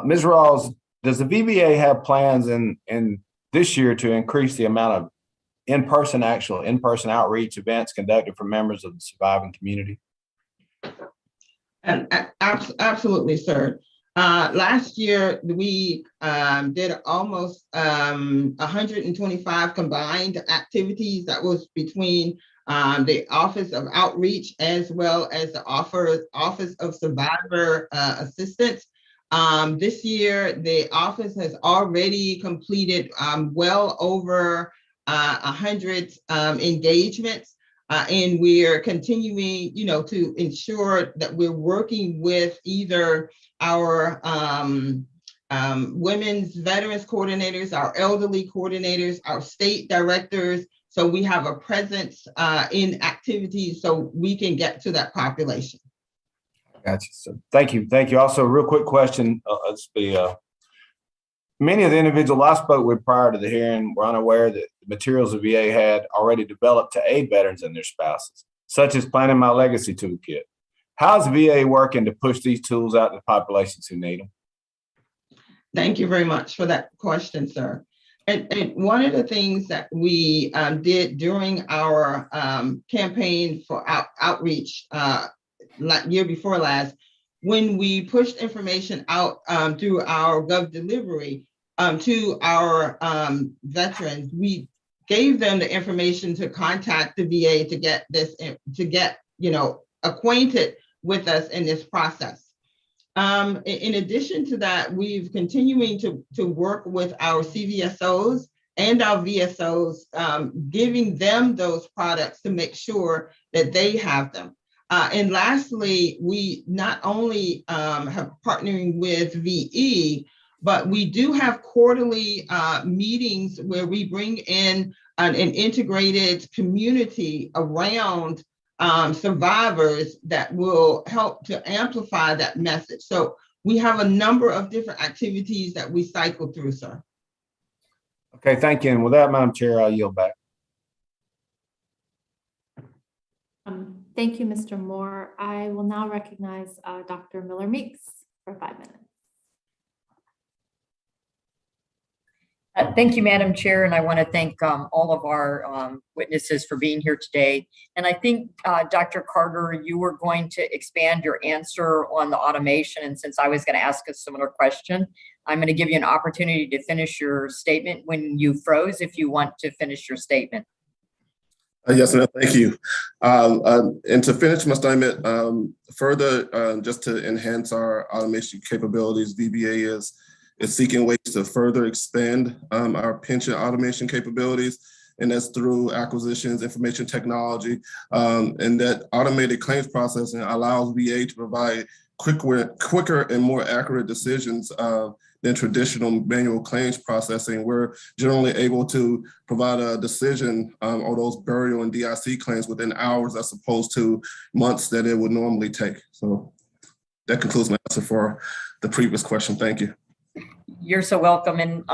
Ms. Rawls, does the VBA have plans in this year to increase the amount of in-person outreach events conducted for members of the surviving community? And absolutely, sir. Last year, we did almost 125 combined activities. That was between the Office of Outreach as well as the Office of Survivor Assistance. This year, the office has already completed well over 100 engagements. And we're continuing, to ensure that we're working with either our women's veterans coordinators, our elderly coordinators, our state directors. So we have a presence in activities so we can get to that population. Gotcha. So thank you. Thank you. Also, a real quick question. Many of the individuals I spoke with prior to the hearing were unaware that the materials the VA had already developed to aid veterans and their spouses, such as Planning My Legacy Toolkit. How's VA working to push these tools out to the populations who need them? Thank you very much for that question, sir. And one of the things that we did during our campaign for outreach year before last, when we pushed information out through our Gov Delivery to our veterans, we gave them the information to contact the VA to get acquainted with us in this process. In addition to that, we've continuing to work with our CVSOs and our VSOs, giving them those products to make sure that they have them. And lastly, we not only have partnering with VE, but we do have quarterly meetings where we bring in an integrated community around survivors that will help to amplify that message. So we have a number of different activities that we cycle through, sir. Okay, thank you. And with that, Madam Chair, I'll yield back. Thank you, Mr. Moore. I will now recognize Dr. Miller Meeks for 5 minutes. Thank you, Madam Chair, and I want to thank all of our witnesses for being here today. And I think, Dr. Carter, you were going to expand your answer on the automation, and since I was going to ask a similar question, I'm going to give you an opportunity to finish your statement when you froze, if you want to finish your statement. Yes, ma'am. Thank you. And to finish my statement, further, just to enhance our automation capabilities, VBA is seeking ways to further expand our pension automation capabilities, and that's through acquisitions, information technology, and that automated claims processing allows VA to provide quicker and more accurate decisions than traditional manual claims processing. We're generally able to provide a decision on those burial and DIC claims within hours, as opposed to months that it would normally take. So that concludes my answer for the previous question. Thank you. You're so welcome. And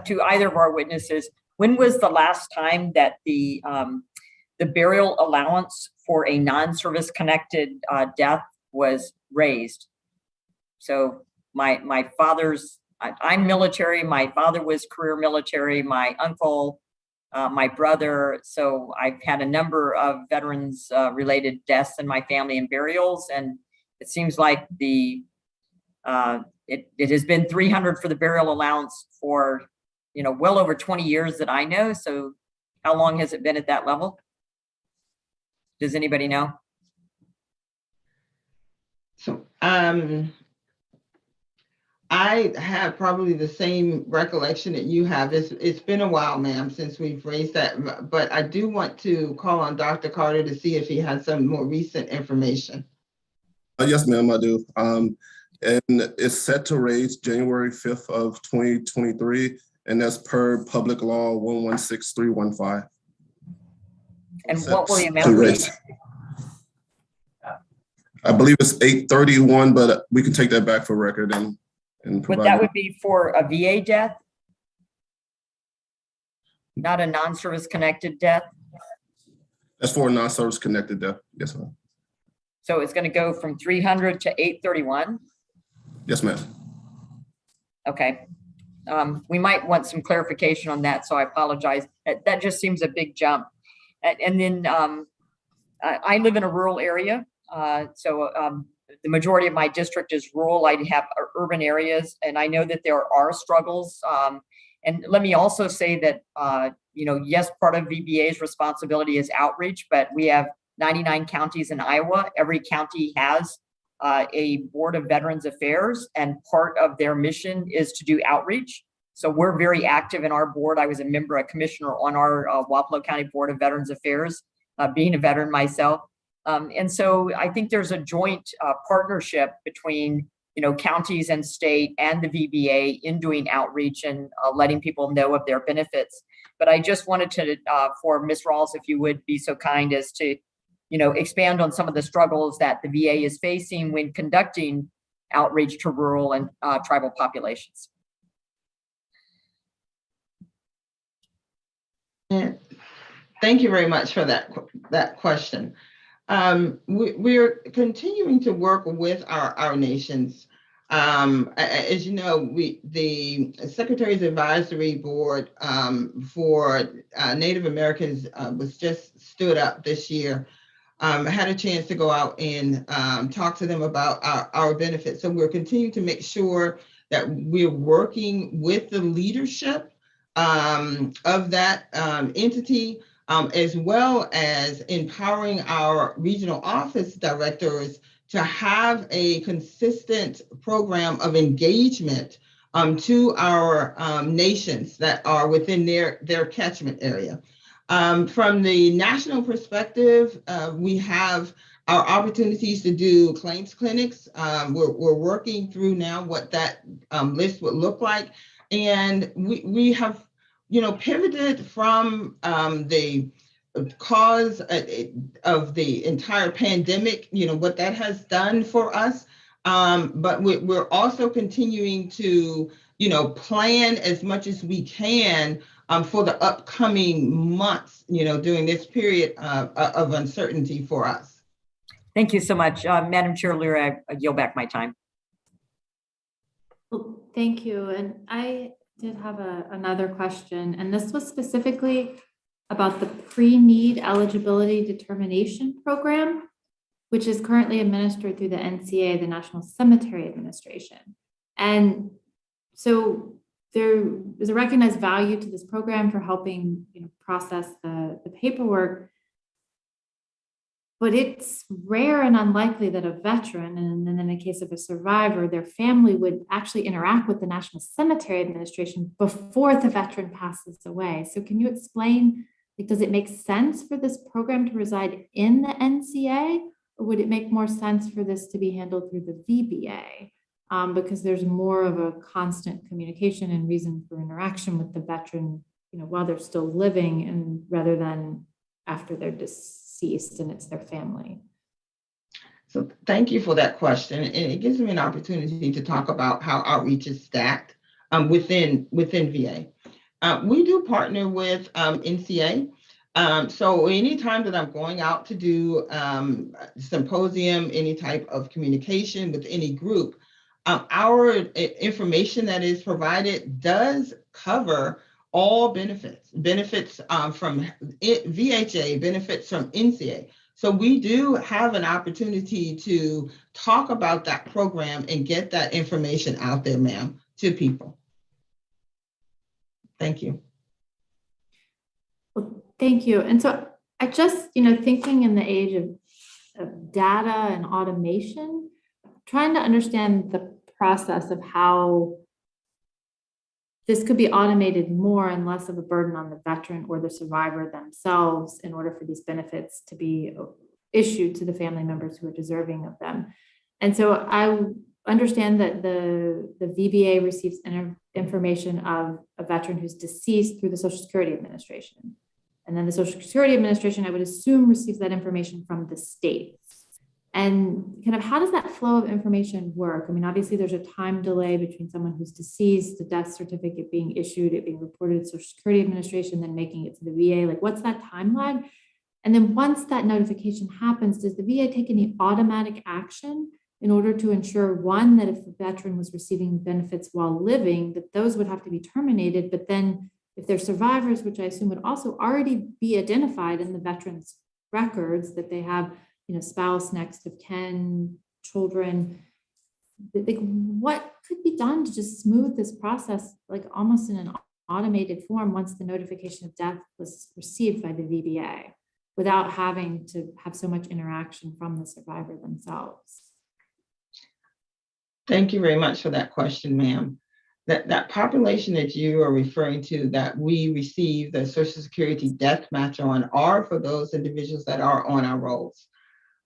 to either of our witnesses, when was the last time that the burial allowance for a non-service connected death was raised? So my father's, I'm military. My father was career military. My uncle, my brother. So I've had a number of veterans related deaths in my family and burials, and it seems like it has been $300 for the burial allowance for, well over 20 years that I know. So how long has it been at that level? Does anybody know? So, I have probably the same recollection that you have. It's been a while, ma'am, since we've raised that, but I do want to call on Dr. Carter to see if he has some more recent information. Yes, ma'am, I do. And it's set to raise January 5th of 2023, and that's per Public Law 116315. And what will the amount be? I believe it's 831, but we can take that back for record and But that would be for a VA death, not a non-service connected death. That's for a non-service connected death. Yes, ma'am. So it's going to go from 300 to 831. Yes, ma'am. Okay. We might want some clarification on that, so I apologize. That just seems a big jump. And then I live in a rural area, so the majority of my district is rural. I have urban areas, and I know that there are struggles. And let me also say that, yes, part of VBA's responsibility is outreach, but we have 99 counties in Iowa. Every county has a Board of Veterans Affairs, and part of their mission is to do outreach. So we're very active in our board. I was a commissioner on our Wapello County Board of Veterans Affairs, being a veteran myself. And so I think there's a joint partnership between, counties and state and the VBA in doing outreach and letting people know of their benefits. But I just wanted to, for Ms. Rawls, if you would be so kind as to, expand on some of the struggles that the VA is facing when conducting outreach to rural and tribal populations. Yeah. Thank you very much for that question. We're continuing to work with our nations. As you know, the Secretary's Advisory Board for Native Americans was just stood up this year. I had a chance to go out and talk to them about our benefits. So we're continuing to make sure that we're working with the leadership of that entity, as well as empowering our regional office directors to have a consistent program of engagement to our nations that are within their catchment area. From the national perspective, we have our opportunities to do claims clinics. We're working through now what that list would look like. And we have, pivoted from the cause of the entire pandemic, what that has done for us. But we're also continuing to, plan as much as we can for the upcoming months, during this period of uncertainty for us. Thank you so much. Madam Chair Lear, I yield back my time. Well, thank you. And I did have another question, and this was specifically about the pre-need eligibility determination program, which is currently administered through the NCA, the National Cemetery Administration. And so there is a recognized value to this program for helping process the paperwork, but it's rare and unlikely that a veteran, and then in the case of a survivor, their family would actually interact with the National Cemetery Administration before the veteran passes away. So can you explain, does it make sense for this program to reside in the NCA, or would it make more sense for this to be handled through the VBA? Because there's more of a constant communication and reason for interaction with the veteran, while they're still living, and rather than after they're deceased and it's their family. So thank you for that question. And it gives me an opportunity to talk about how outreach is stacked within VA. We do partner with NCA. So anytime that I'm going out to do symposium, any type of communication with any group, our information that is provided does cover all benefits from VHA, benefits from NCA. So we do have an opportunity to talk about that program and get that information out there, ma'am, to people. Thank you. Well, thank you. And so I just, thinking in the age of data and automation, trying to understand the process of how this could be automated more and less of a burden on the veteran or the survivor themselves in order for these benefits to be issued to the family members who are deserving of them. And so I understand that the VBA receives information of a veteran who's deceased through the Social Security Administration. And then the Social Security Administration, I would assume, receives that information from the states. And kind of how does that flow of information work? I mean, obviously there's a time delay between someone who's deceased, the death certificate being issued, it being reported to Social Security Administration, then making it to the VA. Like, what's that timeline? And then once that notification happens, does the VA take any automatic action in order to ensure, one, that if the veteran was receiving benefits while living, that those would have to be terminated, but then if they're survivors, which I assume would also already be identified in the veteran's records, that they have, spouse, next of kin, children, like, what could be done to just smooth this process, like almost in an automated form once the notification of death was received by the VBA, without having to have so much interaction from the survivor themselves? Thank you very much for that question, ma'am. That population that you are referring to that we receive the Social Security death match on are for those individuals that are on our rolls.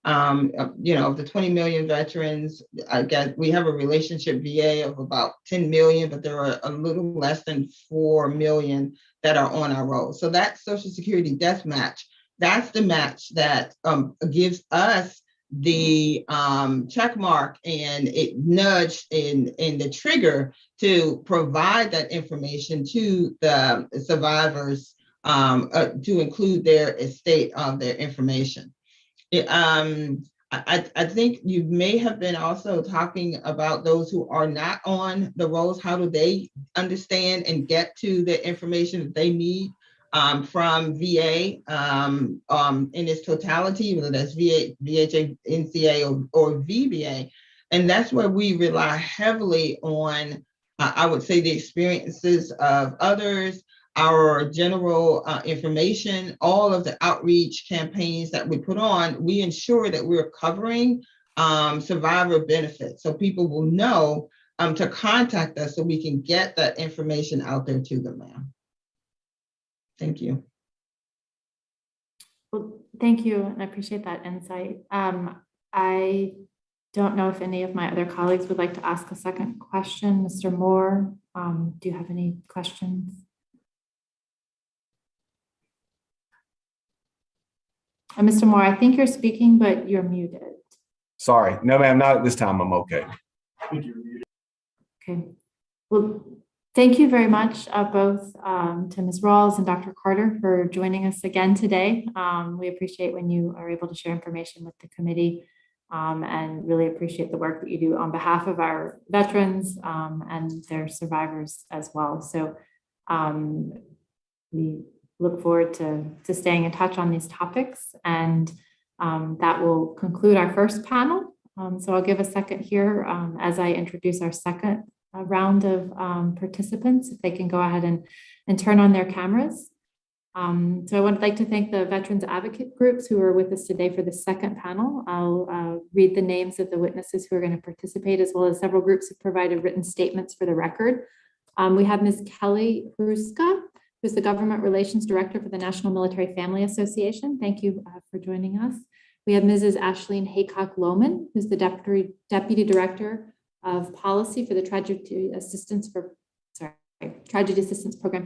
Of the 20 million veterans, I guess we have a relationship VA of about 10 million, but there are a little less than 4 million that are on our rolls. So that Social Security death match, that's the match that gives us the check mark and it nudged in the trigger to provide that information to the survivors to include their estate of their information. I think you may have been also talking about those who are not on the rolls. How do they understand and get to the information that they need from VA in its totality, whether that's VA, VHA, NCA, or VBA? And that's where we rely heavily on, I would say, the experiences of others, our general information, all of the outreach campaigns that we put on. We ensure that we're covering survivor benefits, so people will know to contact us so we can get that information out there to them, ma'am. Thank you. Well, thank you, and I appreciate that insight. I don't know if any of my other colleagues would like to ask a second question. Mr. Moore, do you have any questions? Mr. Moore, I think you're speaking, but you're muted. Sorry. No, ma'am, not at this time. I'm okay. Okay. Well, thank you very much, both to Ms. Rawls and Dr. Carter for joining us again today. We appreciate when you are able to share information with the committee and really appreciate the work that you do on behalf of our veterans and their survivors as well. So we look forward to staying in touch on these topics, and that will conclude our first panel. So I'll give a second here as I introduce our second round of participants, if they can go ahead and turn on their cameras. So I would like to thank the veterans advocate groups who are with us today for the second panel. I'll read the names of the witnesses who are going to participate, as well as several groups who provided written statements for the record. We have Ms. Kelly Hruska, who's the Government Relations Director for the National Military Family Association. Thank you for joining us. We have Mrs. Ashleen Haycock-Lohman, who's the Deputy Director of Policy for the Tragedy Assistance Program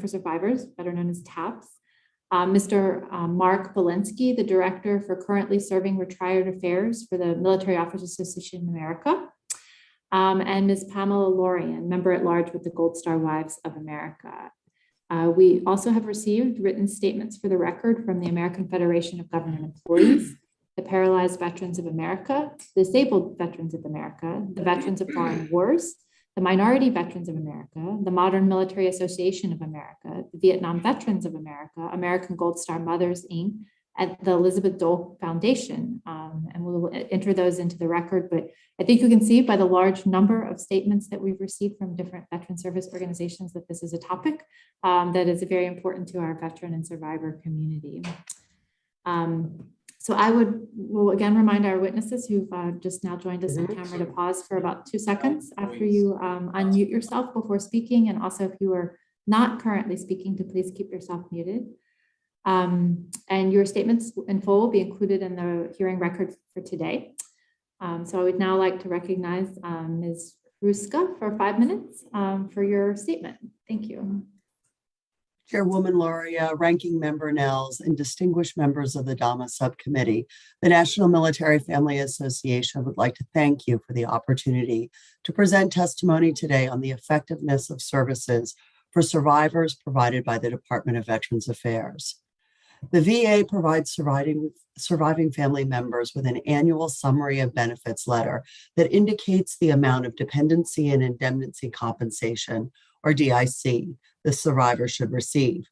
for Survivors, better known as TAPS. Mr. Mark Walensky, the Director for Currently Serving Retired Affairs for the Military Officers Association of America, and Ms. Pamela Lorian, Member at Large with the Gold Star Wives of America. We also have received written statements for the record from the American Federation of Government Employees, the Paralyzed Veterans of America, the Disabled Veterans of America, the Veterans of Foreign Wars, the Minority Veterans of America, the Modern Military Association of America, the Vietnam Veterans of America, American Gold Star Mothers, Inc., and the Elizabeth Dole Foundation. And we'll enter those into the record, but I think you can see by the large number of statements that we've received from different veteran service organizations that this is a topic that is very important to our veteran and survivor community. So I will again remind our witnesses who've just now joined us on camera to pause for about 2 seconds after you unmute yourself before speaking. And also if you are not currently speaking, to please keep yourself muted. And your statements in full will be included in the hearing record for today. So I would now like to recognize Ms. Ruska for 5 minutes for your statement. Thank you. Chairwoman Lauria, Ranking Member Nels, and distinguished members of the DAMA Subcommittee, the National Military Family Association would like to thank you for the opportunity to present testimony today on the effectiveness of services for survivors provided by the Department of Veterans Affairs. The VA provides surviving family members with an annual summary of benefits letter that indicates the amount of dependency and indemnity compensation, or DIC, the survivor should receive.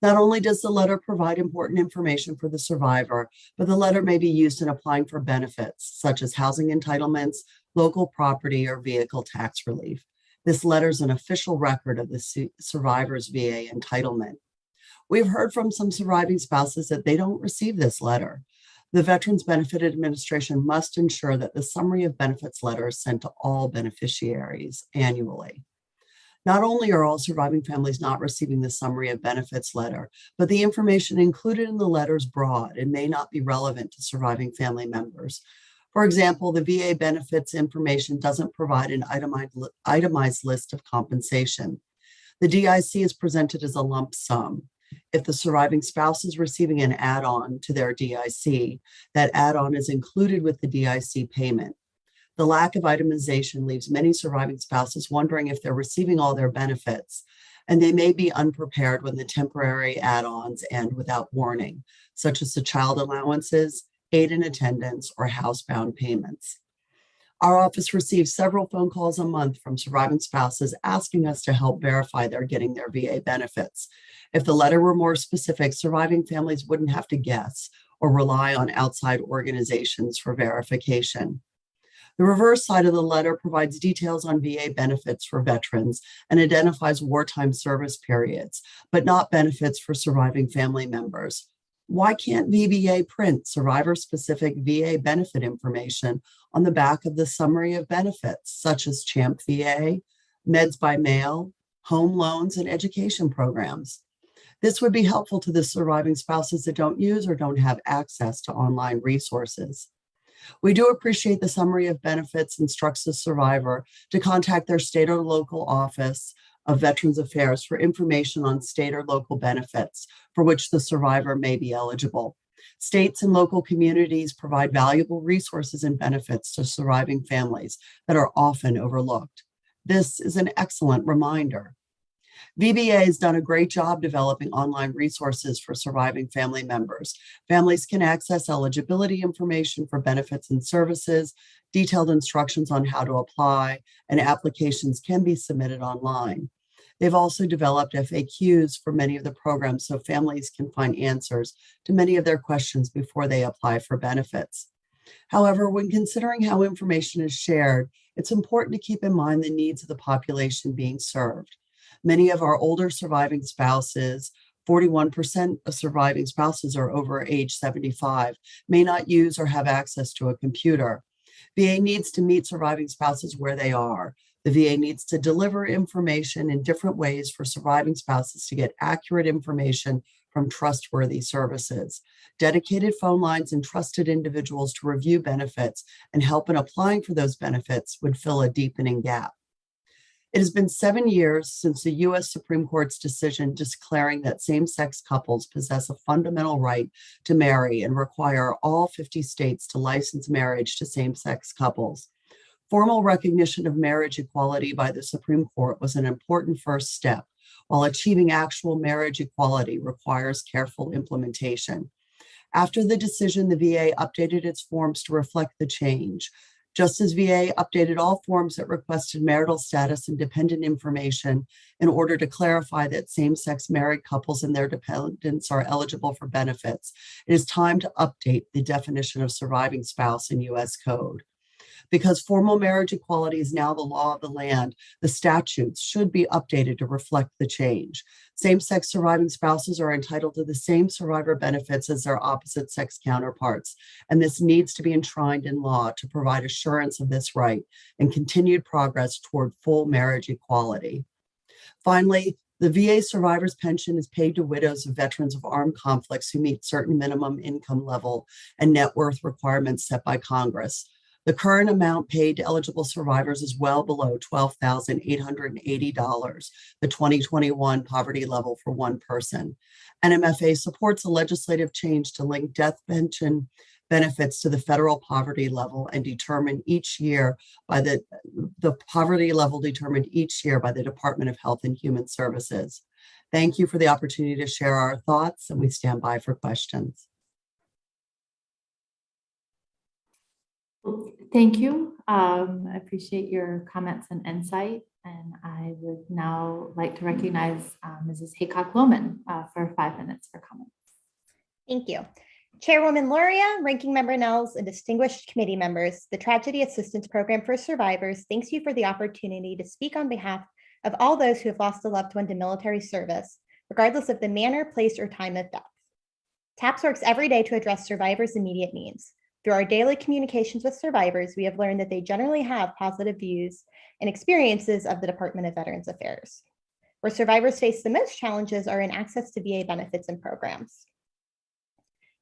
Not only does the letter provide important information for the survivor, but the letter may be used in applying for benefits, such as housing entitlements, local property, or vehicle tax relief. This letter is an official record of the survivor's VA entitlement. We've heard from some surviving spouses that they don't receive this letter. The Veterans Benefit Administration must ensure that the summary of benefits letter is sent to all beneficiaries annually. Not only are all surviving families not receiving the summary of benefits letter, but the information included in the letter is broad and may not be relevant to surviving family members. For example, the VA benefits information doesn't provide an itemized list of compensation. The DIC is presented as a lump sum. If the surviving spouse is receiving an add-on to their DIC, that add-on is included with the DIC payment. The lack of itemization leaves many surviving spouses wondering if they're receiving all their benefits, and they may be unprepared when the temporary add-ons end without warning, such as the child allowances, aid in attendance, or housebound payments. Our office receives several phone calls a month from surviving spouses asking us to help verify they're getting their VA benefits. If the letter were more specific, surviving families wouldn't have to guess or rely on outside organizations for verification. The reverse side of the letter provides details on VA benefits for veterans and identifies wartime service periods, but not benefits for surviving family members. Why can't VBA print survivor-specific VA benefit information on the back of the summary of benefits, such as CHAMP VA, meds by mail, home loans, and education programs? This would be helpful to the surviving spouses that don't use or don't have access to online resources. We do appreciate the summary of benefits instructs the survivor to contact their state or local office of Veterans Affairs for information on state or local benefits for which the survivor may be eligible. States and local communities provide valuable resources and benefits to surviving families that are often overlooked. This is an excellent reminder. VBA has done a great job developing online resources for surviving family members. Families can access eligibility information for benefits and services, detailed instructions on how to apply, and applications can be submitted online. They've also developed FAQs for many of the programs so families can find answers to many of their questions before they apply for benefits. However, when considering how information is shared, it's important to keep in mind the needs of the population being served. Many of our older surviving spouses, 41% of surviving spouses are over age 75, may not use or have access to a computer. VA needs to meet surviving spouses where they are. The VA needs to deliver information in different ways for surviving spouses to get accurate information from trustworthy services. Dedicated phone lines and trusted individuals to review benefits and help in applying for those benefits would fill a deepening gap. It has been 7 years since the U.S. Supreme Court's decision declaring that same-sex couples possess a fundamental right to marry and require all 50 states to license marriage to same-sex couples. Formal recognition of marriage equality by the Supreme Court was an important first step, while achieving actual marriage equality requires careful implementation. After the decision, the VA updated its forms to reflect the change. Just as VA updated all forms that requested marital status and dependent information in order to clarify that same-sex married couples and their dependents are eligible for benefits, it is time to update the definition of surviving spouse in U.S. Code. Because formal marriage equality is now the law of the land, the statutes should be updated to reflect the change. Same-sex surviving spouses are entitled to the same survivor benefits as their opposite-sex counterparts, and this needs to be enshrined in law to provide assurance of this right and continued progress toward full marriage equality. Finally, the VA survivor's pension is paid to widows of veterans of armed conflicts who meet certain minimum income level and net worth requirements set by Congress. The current amount paid to eligible survivors is well below $12,880, the 2021 poverty level for one person. NMFA supports a legislative change to link death pension benefits to the federal poverty level and determined each year by the poverty level determined each year by the Department of Health and Human Services. Thank you for the opportunity to share our thoughts, and we stand by for questions. Thank you. I appreciate your comments and insight. And I would now like to recognize Mrs. Haycock-Loman for 5 minutes for comments. Thank you. Chairwoman Loria, Ranking Member Nels, and distinguished committee members, the Tragedy Assistance Program for Survivors thanks you for the opportunity to speak on behalf of all those who have lost a loved one to military service, regardless of the manner, place, or time of death. TAPS works every day to address survivors' immediate needs. Through our daily communications with survivors, we have learned that they generally have positive views and experiences of the Department of Veterans Affairs. Where survivors face the most challenges are in access to VA benefits and programs.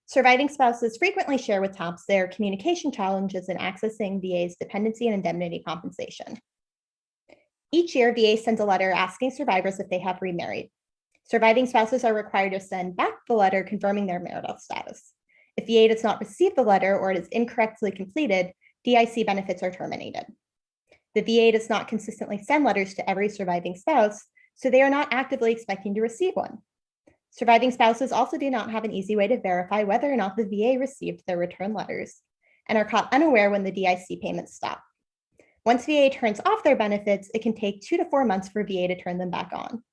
Surviving spouses frequently share with TAPS their communication challenges in accessing VA's dependency and indemnity compensation. Each year, VA sends a letter asking survivors if they have remarried. Surviving spouses are required to send back the letter confirming their marital status. If VA does not receive the letter or it is incorrectly completed, DIC benefits are terminated. The VA does not consistently send letters to every surviving spouse, so they are not actively expecting to receive one. Surviving spouses also do not have an easy way to verify whether or not the VA received their return letters and are caught unaware when the DIC payments stop. Once VA turns off their benefits, it can take 2 to 4 months for VA to turn them back on,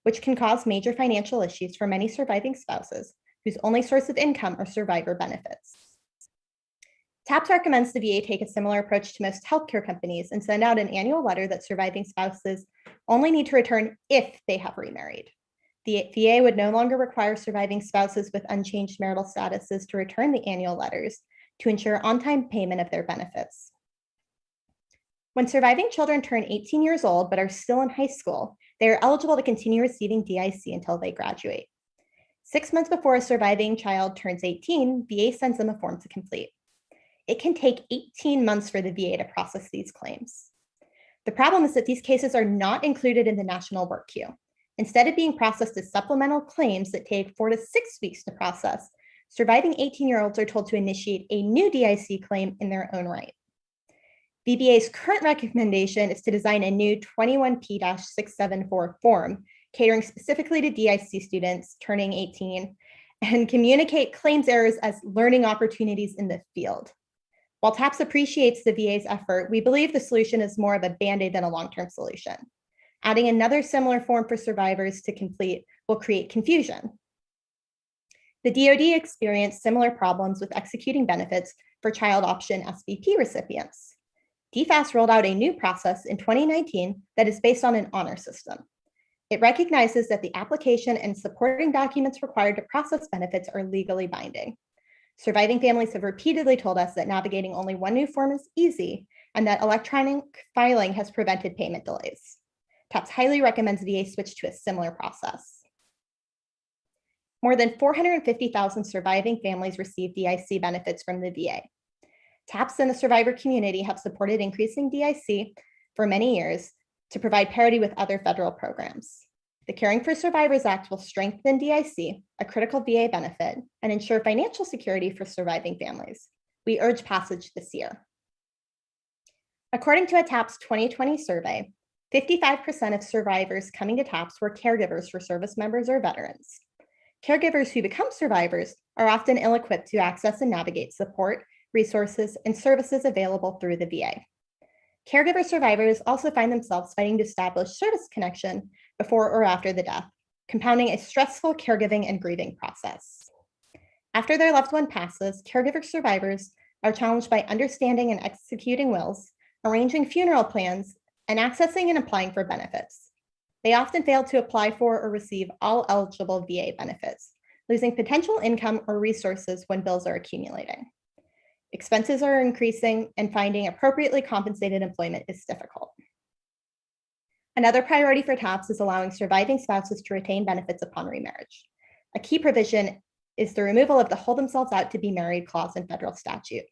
which can cause major financial issues for many surviving spouses whose only source of income are survivor benefits. TAPS recommends the VA take a similar approach to most healthcare companies and send out an annual letter that surviving spouses only need to return if they have remarried. The VA would no longer require surviving spouses with unchanged marital statuses to return the annual letters to ensure on-time payment of their benefits. When surviving children turn 18 years old but are still in high school, they are eligible to continue receiving DIC until they graduate. 6 months before a surviving child turns 18, VA sends them a form to complete. It can take 18 months for the VA to process these claims. The problem is that these cases are not included in the national work queue. Instead of being processed as supplemental claims that take 4 to 6 weeks to process, surviving 18-year-olds are told to initiate a new DIC claim in their own right. VBA's current recommendation is to design a new 21P-674 form catering specifically to DIC students turning 18 and communicate claims errors as learning opportunities in the field. While TAPS appreciates the VA's effort, we believe the solution is more of a Band-Aid than a long-term solution. Adding another similar form for survivors to complete will create confusion. The DoD experienced similar problems with executing benefits for child option SVP recipients. DFAS rolled out a new process in 2019 that is based on an honor system. It recognizes that the application and supporting documents required to process benefits are legally binding. Surviving families have repeatedly told us that navigating only one new form is easy and that electronic filing has prevented payment delays. TAPS highly recommends VA switch to a similar process. More than 450,000 surviving families receive DIC benefits from the VA. TAPS and the survivor community have supported increasing DIC for many years to provide parity with other federal programs. The Caring for Survivors Act will strengthen DIC, a critical VA benefit, and ensure financial security for surviving families. We urge passage this year. According to a TAPS 2020 survey, 55% of survivors coming to TAPS were caregivers for service members or veterans. Caregivers who become survivors are often ill-equipped to access and navigate support, resources, and services available through the VA. Caregiver survivors also find themselves fighting to establish service connection before or after the death, compounding a stressful caregiving and grieving process. After their loved one passes, caregiver survivors are challenged by understanding and executing wills, arranging funeral plans, and accessing and applying for benefits. They often fail to apply for or receive all eligible VA benefits, losing potential income or resources when bills are accumulating. Expenses are increasing, and finding appropriately compensated employment is difficult. Another priority for TAPS is allowing surviving spouses to retain benefits upon remarriage. A key provision is the removal of the hold themselves out to be married clause in federal statute.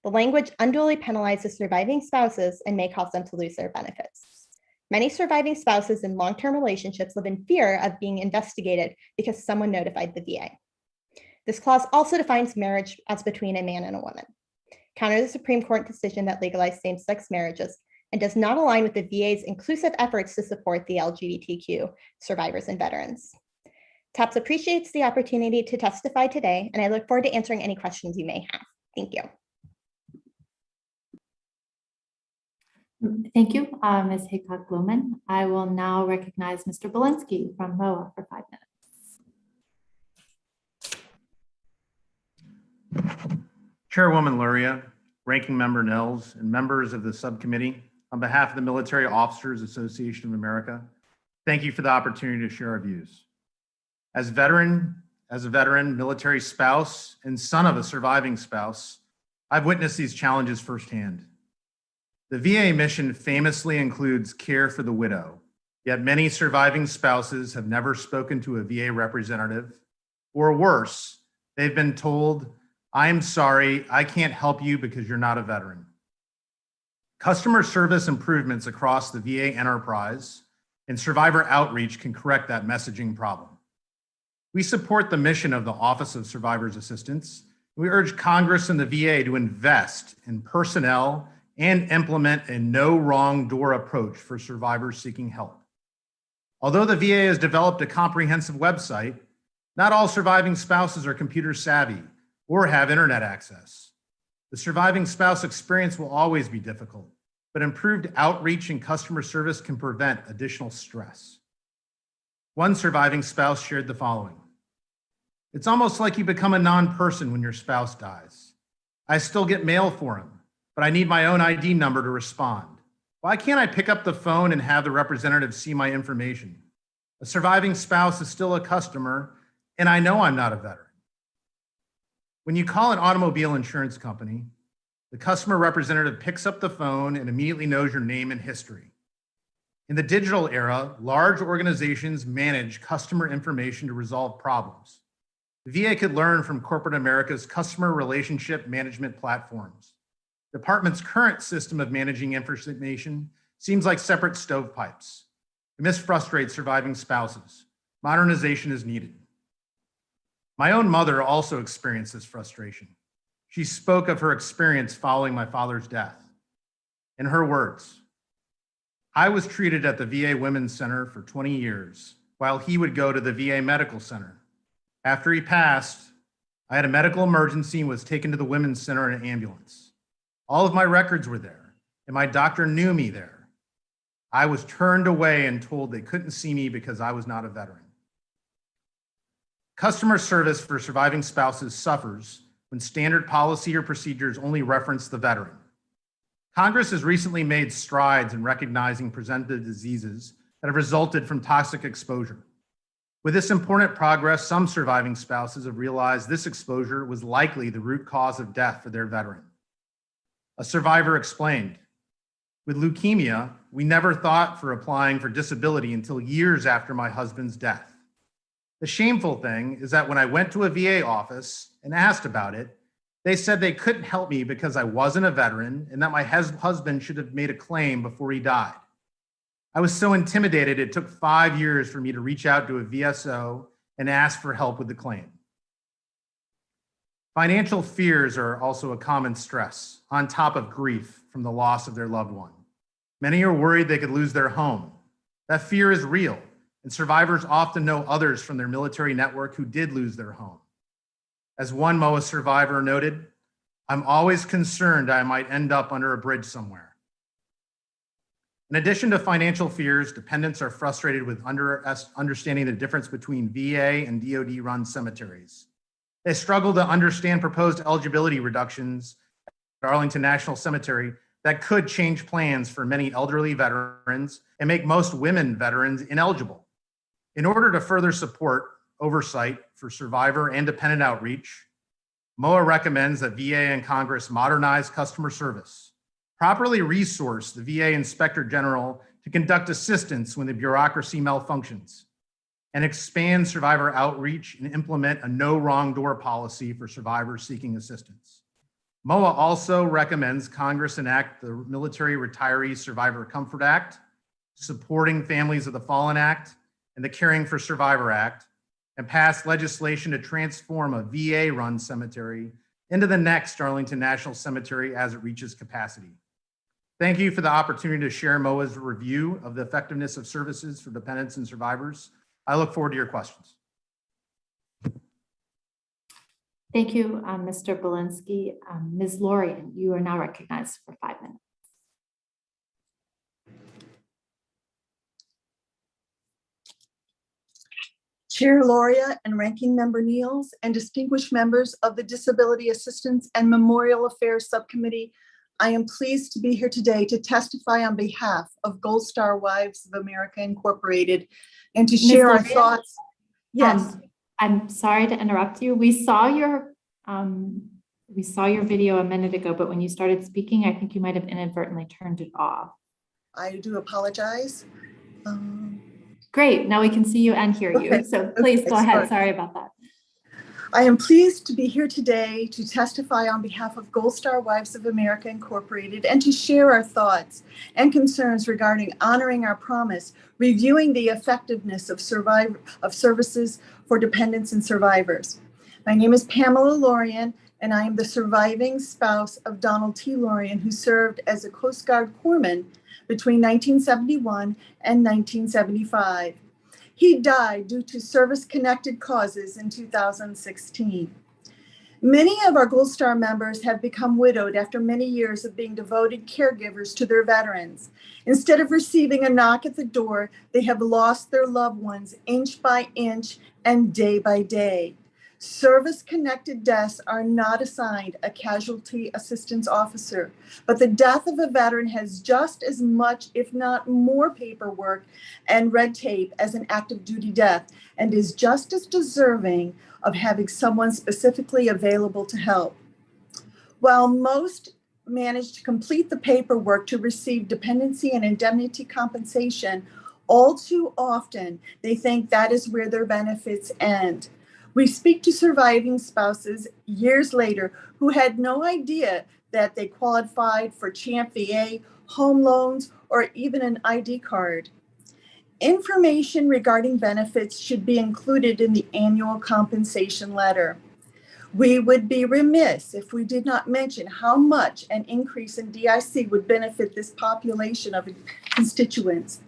The language unduly penalizes surviving spouses and may cause them to lose their benefits. Many surviving spouses in long-term relationships live in fear of being investigated because someone notified the VA. This clause also defines marriage as between a man and a woman, counters the Supreme Court decision that legalized same-sex marriages, and does not align with the VA's inclusive efforts to support the LGBTQ survivors and veterans. TAPS appreciates the opportunity to testify today, and I look forward to answering any questions you may have. Thank you. Thank you, Ms. Haycock-Blumen. I will now recognize Mr. Belinsky from MOA for 5 minutes. Chairwoman Luria, Ranking Member Nels, and members of the subcommittee, on behalf of the Military Officers Association of America, thank you for the opportunity to share our views. As a veteran, military spouse, and son of a surviving spouse, I've witnessed these challenges firsthand. The VA mission famously includes care for the widow, yet many surviving spouses have never spoken to a VA representative, or worse, they've been told, "I'm sorry, I can't help you because you're not a veteran." Customer service improvements across the VA enterprise and survivor outreach can correct that messaging problem. We support the mission of the Office of Survivors Assistance. We urge Congress and the VA to invest in personnel and implement a no wrong door approach for survivors seeking help. Although the VA has developed a comprehensive website, not all surviving spouses are computer savvy or have internet access. The surviving spouse experience will always be difficult, but improved outreach and customer service can prevent additional stress. One surviving spouse shared the following: "It's almost like you become a non-person when your spouse dies. I still get mail for him, but I need my own ID number to respond. Why can't I pick up the phone and have the representative see my information? A surviving spouse is still a customer, and I know I'm not a veteran." When you call an automobile insurance company, the customer representative picks up the phone and immediately knows your name and history. In the digital era, large organizations manage customer information to resolve problems. The VA could learn from corporate America's customer relationship management platforms. The department's current system of managing information seems like separate stovepipes. This frustrates surviving spouses. Modernization is needed. My own mother also experienced this frustration. She spoke of her experience following my father's death. In her words, "I was treated at the VA Women's Center for 20 years, while he would go to the VA Medical Center. After he passed, I had a medical emergency and was taken to the Women's Center in an ambulance. All of my records were there, and my doctor knew me there. I was turned away and told they couldn't see me because I was not a veteran." Customer service for surviving spouses suffers when standard policy or procedures only reference the veteran. Congress has recently made strides in recognizing presented diseases that have resulted from toxic exposure. With this important progress, some surviving spouses have realized this exposure was likely the root cause of death for their veteran. A survivor explained, "With leukemia, we never thought for applying for disability until years after my husband's death. The shameful thing is that when I went to a VA office and asked about it, they said they couldn't help me because I wasn't a veteran and that my husband should have made a claim before he died. I was so intimidated, it took 5 years for me to reach out to a VSO and ask for help with the claim. Financial fears are also a common stress, on top of grief from the loss of their loved one. Many are worried they could lose their home. That fear is real, and survivors often know others from their military network who did lose their home. As one MOA survivor noted, "I'm always concerned I might end up under a bridge somewhere." In addition to financial fears, dependents are frustrated with understanding the difference between VA and DoD-run cemeteries. They struggle to understand proposed eligibility reductions at Arlington National Cemetery that could change plans for many elderly veterans and make most women veterans ineligible. In order to further support oversight for survivor and dependent outreach, MOA recommends that VA and Congress modernize customer service, properly resource the VA Inspector General to conduct assistance when the bureaucracy malfunctions, and expand survivor outreach and implement a no wrong door policy for survivors seeking assistance. MOA also recommends Congress enact the Military Retiree Survivor Comfort Act, Supporting Families of the Fallen Act, and the Caring for Survivor Act, and pass legislation to transform a VA-run cemetery into the next Arlington National Cemetery as it reaches capacity. Thank you for the opportunity to share MOA's review of the effectiveness of services for dependents and survivors. I look forward to your questions. Thank you, Mr. Belinsky. Ms. Lorian, you are now recognized for 5 minutes. Chair Loria and Ranking Member Niels and distinguished members of the Disability Assistance and Memorial Affairs Subcommittee, I am pleased to be here today to testify on behalf of Gold Star Wives of America Incorporated and to share our thoughts. Yes. I'm sorry to interrupt you. We saw your video a minute ago, but when you started speaking, I think you might have inadvertently turned it off. I do apologize. Great. Now we can see you and hear you. Okay. So please go ahead. Sorry. Sorry about that. I am pleased to be here today to testify on behalf of Gold Star Wives of America Incorporated and to share our thoughts and concerns regarding honoring our promise, reviewing the effectiveness of services for dependents and survivors. My name is Pamela Lorian, and I am the surviving spouse of Donald T. Lorian, who served as a Coast Guard corpsman between 1971 and 1975. He died due to service-connected causes in 2016. Many of our Gold Star members have become widowed after many years of being devoted caregivers to their veterans. Instead of receiving a knock at the door, they have lost their loved ones inch by inch and day by day. Service-connected deaths are not assigned a casualty assistance officer, but the death of a veteran has just as much, if not more, paperwork and red tape as an active duty death, and is just as deserving of having someone specifically available to help. While most manage to complete the paperwork to receive dependency and indemnity compensation, all too often they think that is where their benefits end. We speak to surviving spouses years later who had no idea that they qualified for CHAMP VA, home loans, or even an ID card. Information regarding benefits should be included in the annual compensation letter. We would be remiss if we did not mention how much an increase in DIC would benefit this population of constituents.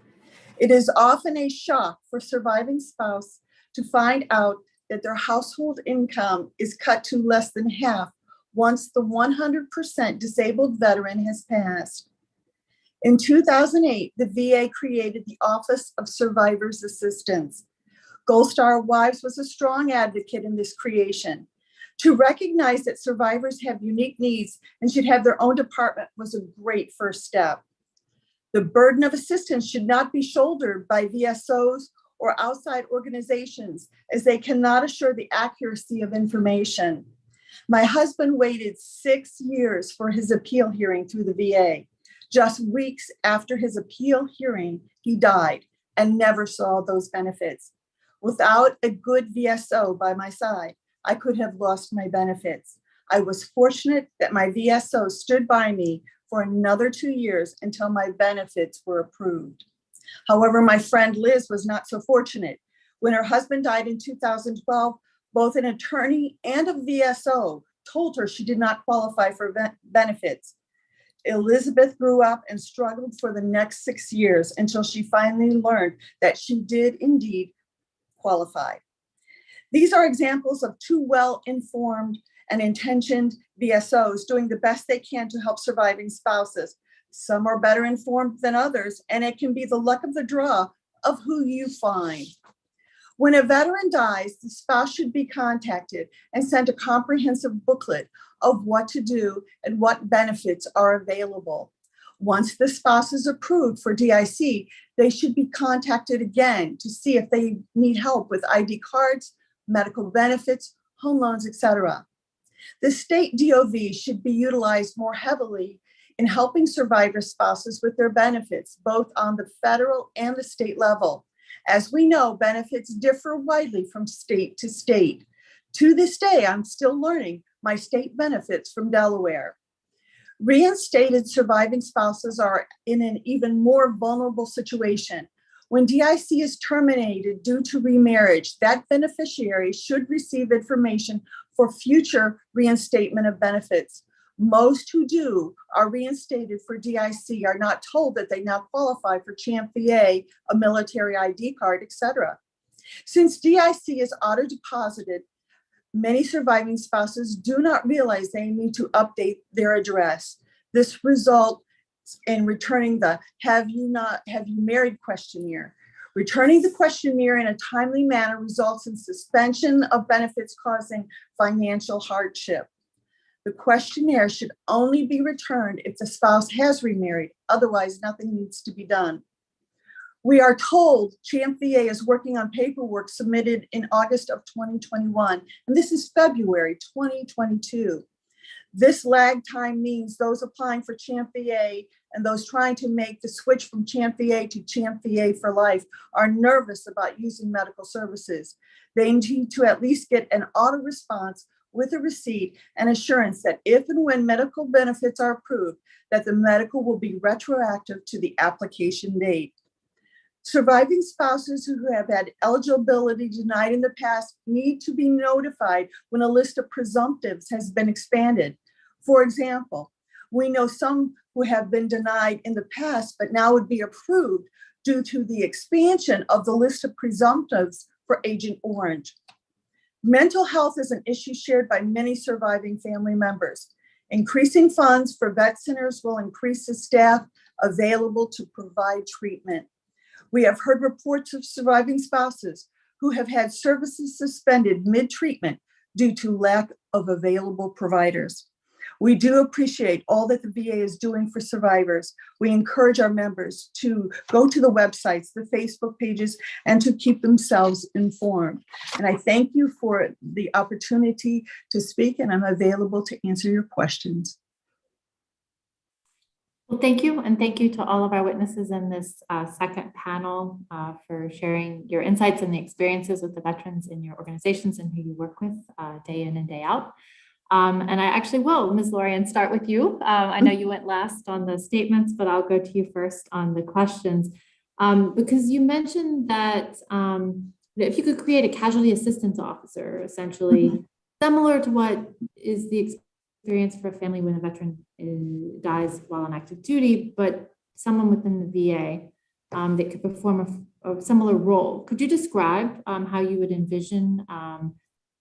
It is often a shock for surviving spouse to find out that their household income is cut to less than half once the 100% disabled veteran has passed. In 2008, the VA created the Office of Survivors Assistance. Gold Star Wives was a strong advocate in this creation. To recognize that survivors have unique needs and should have their own department was a great first step. The burden of assistance should not be shouldered by VSOs or outside organizations, as they cannot assure the accuracy of information. My husband waited 6 years for his appeal hearing through the VA. Just weeks after his appeal hearing, he died and never saw those benefits. Without a good VSO by my side, I could have lost my benefits. I was fortunate that my VSO stood by me for another 2 years until my benefits were approved. However, my friend Liz was not so fortunate. When her husband died in 2012, both an attorney and a VSO told her she did not qualify for benefits. Elizabeth grew up and struggled for the next 6 years until she finally learned that she did indeed qualify. These are examples of two well-informed and intentioned VSOs doing the best they can to help surviving spouses. Some are better informed than others, and it can be the luck of the draw of who you find. When a veteran dies, the spouse should be contacted and sent a comprehensive booklet of what to do and what benefits are available. Once the spouse is approved for DIC, they should be contacted again to see if they need help with ID cards, medical benefits, home loans, etc. The state DOV should be utilized more heavily in helping survivor spouses with their benefits, both on the federal and the state level. As we know, benefits differ widely from state to state. To this day, I'm still learning my state benefits from Delaware. Reinstated surviving spouses are in an even more vulnerable situation. When DIC is terminated due to remarriage, that beneficiary should receive information for future reinstatement of benefits. Most who do are reinstated for DIC are not told that they now qualify for CHAMP VA, a military ID card, etc. Since DIC is auto-deposited, many surviving spouses do not realize they need to update their address. This results in returning the have you married questionnaire. Returning the questionnaire in a timely manner results in suspension of benefits causing financial hardship. The questionnaire should only be returned if the spouse has remarried. Otherwise, nothing needs to be done. We are told CHAMP VA is working on paperwork submitted in August of 2021, and this is February 2022. This lag time means those applying for CHAMP VA and those trying to make the switch from CHAMP VA to CHAMP VA for life are nervous about using medical services. They need to at least get an auto response with a receipt and assurance that if and when medical benefits are approved, that the medical will be retroactive to the application date. Surviving spouses who have had eligibility denied in the past need to be notified when a list of presumptives has been expanded. For example, we know some who have been denied in the past, but now would be approved due to the expansion of the list of presumptives for Agent Orange. Mental health is an issue shared by many surviving family members. Increasing funds for vet centers will increase the staff available to provide treatment. We have heard reports of surviving spouses who have had services suspended mid-treatment due to lack of available providers. We do appreciate all that the VA is doing for survivors. We encourage our members to go to the websites, the Facebook pages, and to keep themselves informed. And I thank you for the opportunity to speak, and I'm available to answer your questions. Well, thank you. And thank you to all of our witnesses in this second panel for sharing your insights and the experiences with the veterans in your organizations and who you work with day in and day out. And I actually will, Ms. Lorian, start with you. I know you went last on the statements, but I'll go to you first on the questions. Because you mentioned that if you could create a casualty assistance officer, essentially similar to what is the experience for a family when a veteran dies while on active duty, but someone within the VA that could perform a similar role. Could you describe how you would envision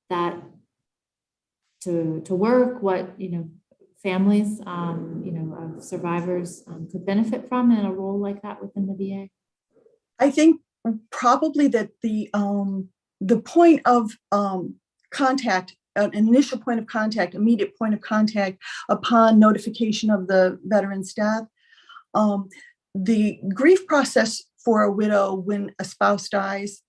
that to work, what families of survivors could benefit from in a role like that within the VA? I think probably that the point of contact, an initial point of contact, immediate point of contact upon notification of the veteran's death, the grief process for a widow when a spouse dies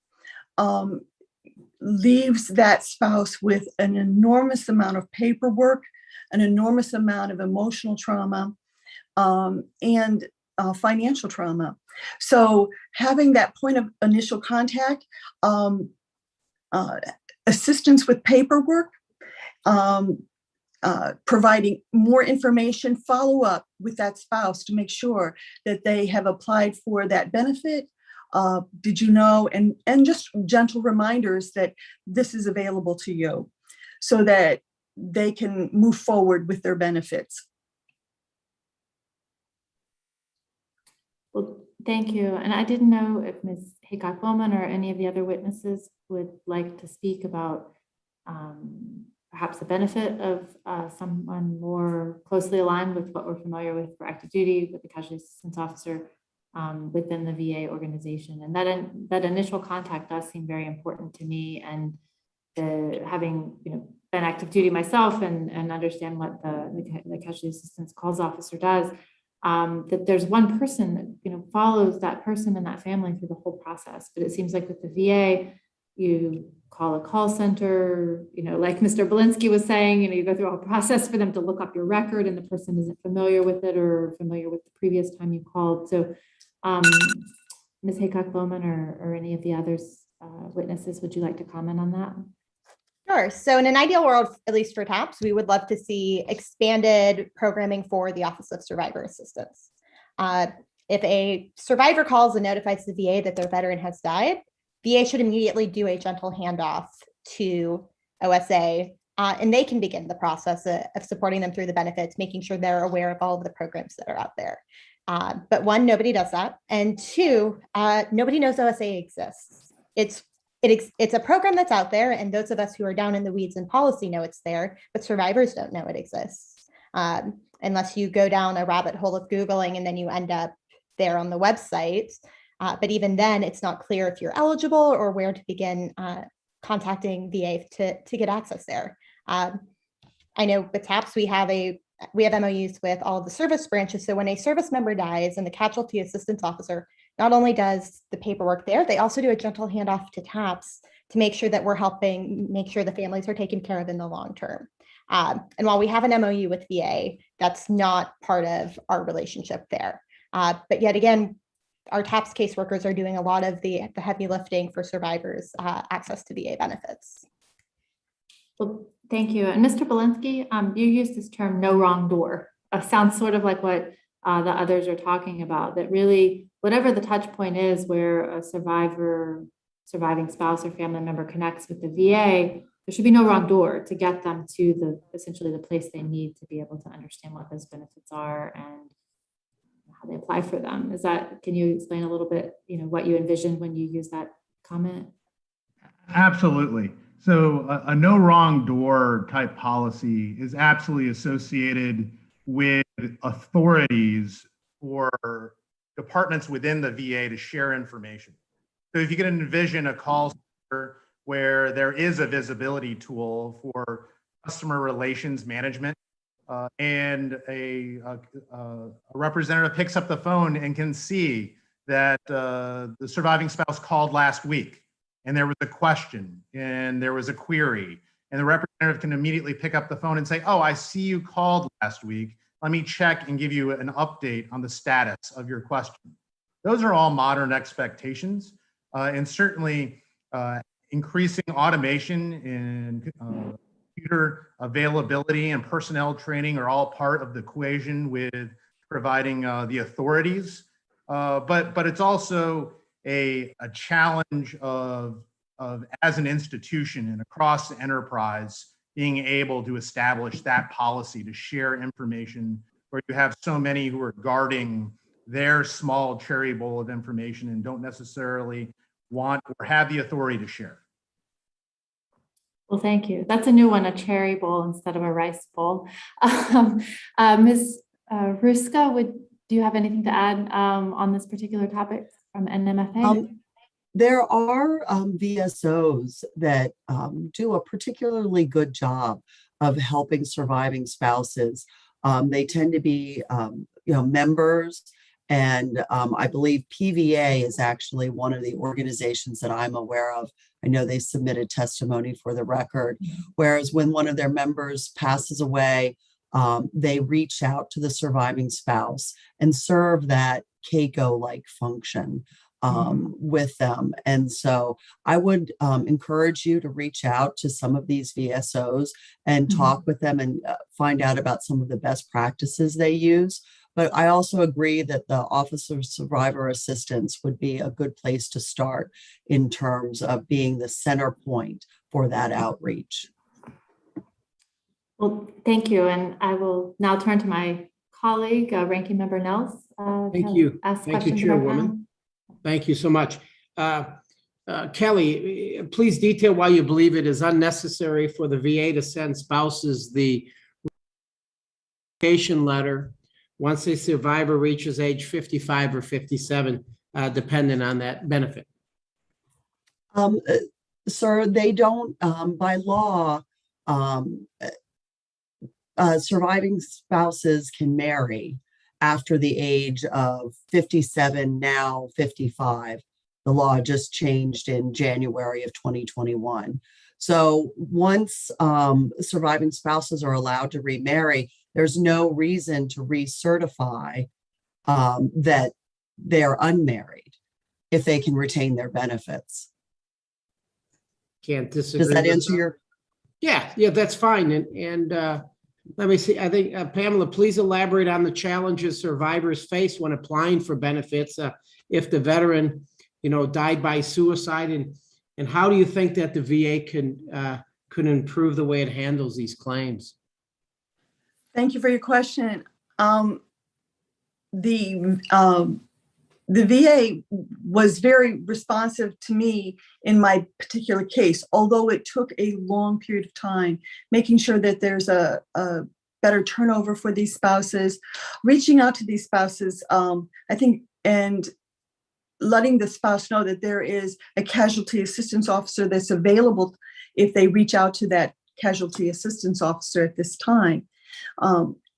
leaves that spouse with an enormous amount of paperwork, an enormous amount of emotional trauma, and financial trauma. So having that point of initial contact, assistance with paperwork, providing more information, follow up with that spouse to make sure that they have applied for that benefit. Did you know? And just gentle reminders that this is available to you so that they can move forward with their benefits. Well, thank you. And I didn't know if Ms. Haycock-Bowman or any of the other witnesses would like to speak about perhaps the benefit of someone more closely aligned with what we're familiar with for active duty with the casualty assistance officer within the VA organization. And that initial contact does seem very important to me, and having been active duty myself and understand what the casualty assistance calls officer does, that there's one person that follows that person and that family through the whole process. But it seems like with the VA, you call a call center, like Mr. Belinsky was saying, you go through a whole process for them to look up your record, and the person isn't familiar with it or familiar with the previous time you called. So Ms. Haycock-Bowman or any of the others witnesses, would you like to comment on that? Sure. So in an ideal world, at least for TAPS, we would love to see expanded programming for the Office of Survivor Assistance. If a survivor calls and notifies the VA that their veteran has died, VA should immediately do a gentle handoff to OSA, and they can begin the process of supporting them through the benefits, making sure they're aware of all of the programs that are out there. But one, nobody does that. And two, nobody knows OSA exists. It's a program that's out there, and those of us who are down in the weeds in policy know it's there, but survivors don't know it exists. Unless you go down a rabbit hole of Googling and then you end up there on the website. But even then, it's not clear if you're eligible or where to begin contacting VA to get access there. I know with TAPS, we have MOUs with all of the service branches. So when a service member dies and the casualty assistance officer not only does the paperwork there, they also do a gentle handoff to TAPS to make sure that we're helping make sure the families are taken care of in the long term. And while we have an MOU with VA, that's not part of our relationship there. But yet again, our TAPS caseworkers are doing a lot of the heavy lifting for survivors' access to VA benefits. Well, thank you. And Mr. Belinsky, you used this term "no wrong door." Sounds sort of like what the others are talking about, that really whatever the touch point is where a surviving spouse or family member connects with the VA, there should be no wrong door to get them to essentially the place they need to be able to understand what those benefits are and how they apply for them. Can you explain a little bit, what you envisioned when you use that comment? Absolutely. So a no wrong door type policy is absolutely associated with authorities or departments within the VA to share information. So if you can envision a call center where there is a visibility tool for customer relations management, and a representative picks up the phone and can see that the surviving spouse called last week and there was a question and there was a query, and the representative can immediately pick up the phone and say, "Oh, I see you called last week. Let me check and give you an update on the status of your question." Those are all modern expectations, and certainly increasing automation and computer availability and personnel training are all part of the equation with providing the authorities. But it's also a challenge of as an institution and across the enterprise being able to establish that policy to share information where you have so many who are guarding their small cherry bowl of information and don't necessarily want or have the authority to share. Well, thank you. That's a new one, a cherry bowl instead of a rice bowl. Ms. Ruska, do you have anything to add on this particular topic from NMFA? There are VSOs that do a particularly good job of helping surviving spouses. They tend to be, members, and I believe PVA is actually one of the organizations that I'm aware of. I know they submitted testimony for the record, whereas when one of their members passes away, they reach out to the surviving spouse and serve that CAICO-like function. with them. And so I would encourage you to reach out to some of these VSOs and talk with them and find out about some of the best practices they use. But I also agree that the Office of Survivor Assistance would be a good place to start in terms of being the center point for that outreach. Well, thank you. And I will now turn to my colleague, Ranking Member Nels. Thank you. Thank you, Chairwoman. Thank you so much. Kelly, please detail why you believe it is unnecessary for the VA to send spouses the relocation letter once a survivor reaches age 55 or 57, dependent on that benefit. Sir, they don't, by law, surviving spouses can marry after the age of 57, now 55. The law just changed in January of 2021. So once surviving spouses are allowed to remarry, there's no reason to recertify that they're unmarried if they can retain their benefits. Can't disagree. Does that answer your? Yeah, that's fine. And let me see. I think, Pamela, please elaborate on the challenges survivors face when applying for benefits if the veteran, died by suicide, and how do you think that the VA could improve the way it handles these claims? Thank you for your question. The VA was very responsive to me in my particular case, although it took a long period of time, making sure that there's a better turnover for these spouses, reaching out to these spouses, I think, and letting the spouse know that there is a casualty assistance officer that's available if they reach out to that casualty assistance officer at this time.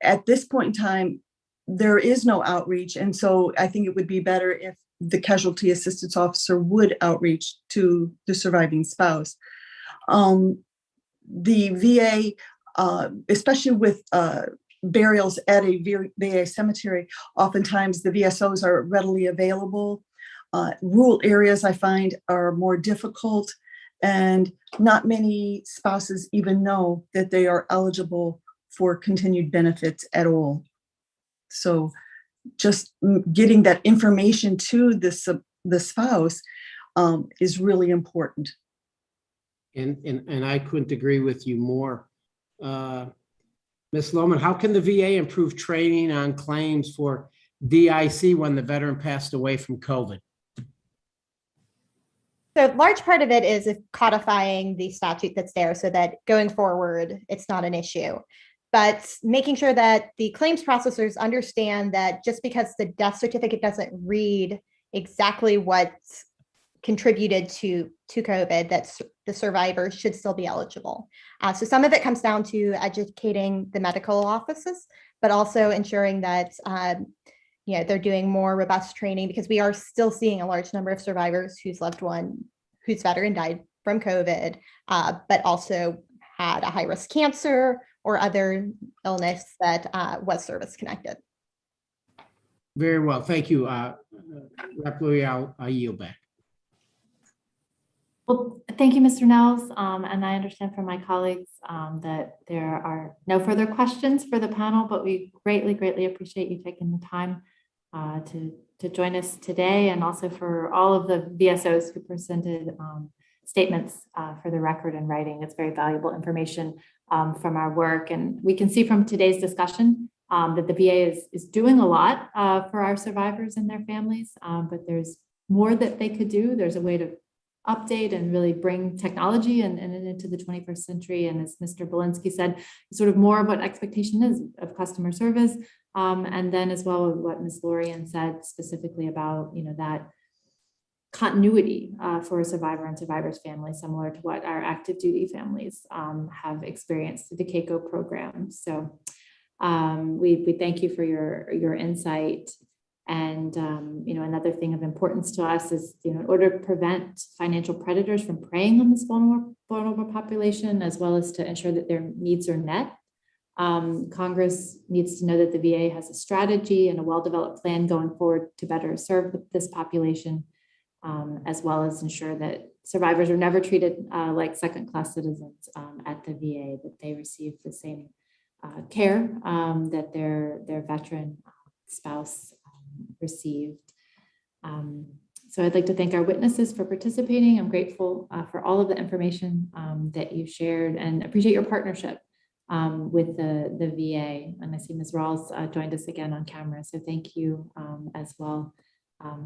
At this point in time, there is no outreach. And so I think it would be better if the casualty assistance officer would outreach to the surviving spouse. The VA, especially with burials at a VA cemetery, oftentimes the VSOs are readily available. Rural areas, I find, are more difficult, and not many spouses even know that they are eligible for continued benefits at all. So just getting that information to the spouse is really important. And I couldn't agree with you more. Ms. Lohman, how can the VA improve training on claims for DIC when the veteran passed away from COVID? So a large part of it is codifying the statute that's there so that going forward, it's not an issue. But making sure that the claims processors understand that just because the death certificate doesn't read exactly what contributed to COVID, that the survivor should still be eligible. So some of it comes down to educating the medical offices, but also ensuring that they're doing more robust training, because we are still seeing a large number of survivors whose veteran died from COVID, but also had a high-risk cancer or other illness that was service-connected. Very well, thank you. Rep. Louie, I'll yield back. Well, thank you, Mr. Nels. And I understand from my colleagues that there are no further questions for the panel, but we greatly appreciate you taking the time to join us today, and also for all of the VSOs who presented statements for the record and writing. It's very valuable information from our work. And we can see from today's discussion that the VA is doing a lot for our survivors and their families, but there's more that they could do. There's a way to update and really bring technology and into the 21st century. And as Mr. Belinsky said, sort of more of what expectation is of customer service. And then as well as what Ms. Lorian said specifically about, that continuity for a survivor and survivor's family, similar to what our active duty families have experienced through the CAECO program. So we thank you for your insight. And, another thing of importance to us is, in order to prevent financial predators from preying on this vulnerable population, as well as to ensure that their needs are met, Congress needs to know that the VA has a strategy and a well-developed plan going forward to better serve this population. as well as ensure that survivors are never treated like second-class citizens at the VA, that they receive the same care that their veteran spouse received. So I'd like to thank our witnesses for participating. I'm grateful for all of the information that you shared and appreciate your partnership with the VA. And I see Ms. Rawls joined us again on camera. So thank you as well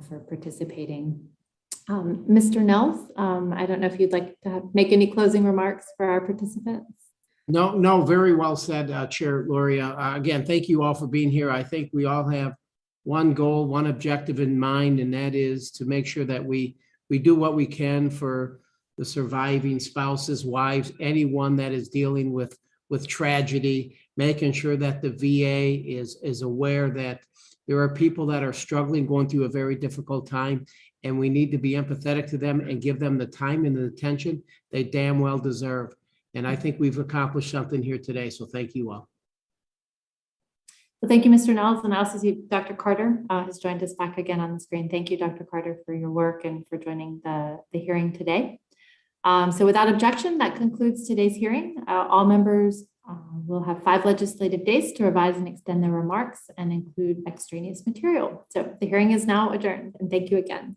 for participating. Mr. Nels, I don't know if you'd like to make any closing remarks for our participants. No, very well said, Chair Loria. Again, thank you all for being here. I think we all have one goal, one objective in mind, and that is to make sure that we do what we can for the surviving spouses, wives, anyone that is dealing with tragedy, making sure that the VA is aware that there are people that are struggling, going through a very difficult time, and we need to be empathetic to them and give them the time and the attention they damn well deserve. And I think we've accomplished something here today, so thank you all. Well, thank you, Mr. Nels, and I also see Dr. Carter has joined us back again on the screen. Thank you, Dr. Carter, for your work and for joining the hearing today. So without objection, that concludes today's hearing. All members will have 5 legislative days to revise and extend their remarks and include extraneous material. So the hearing is now adjourned, and thank you again.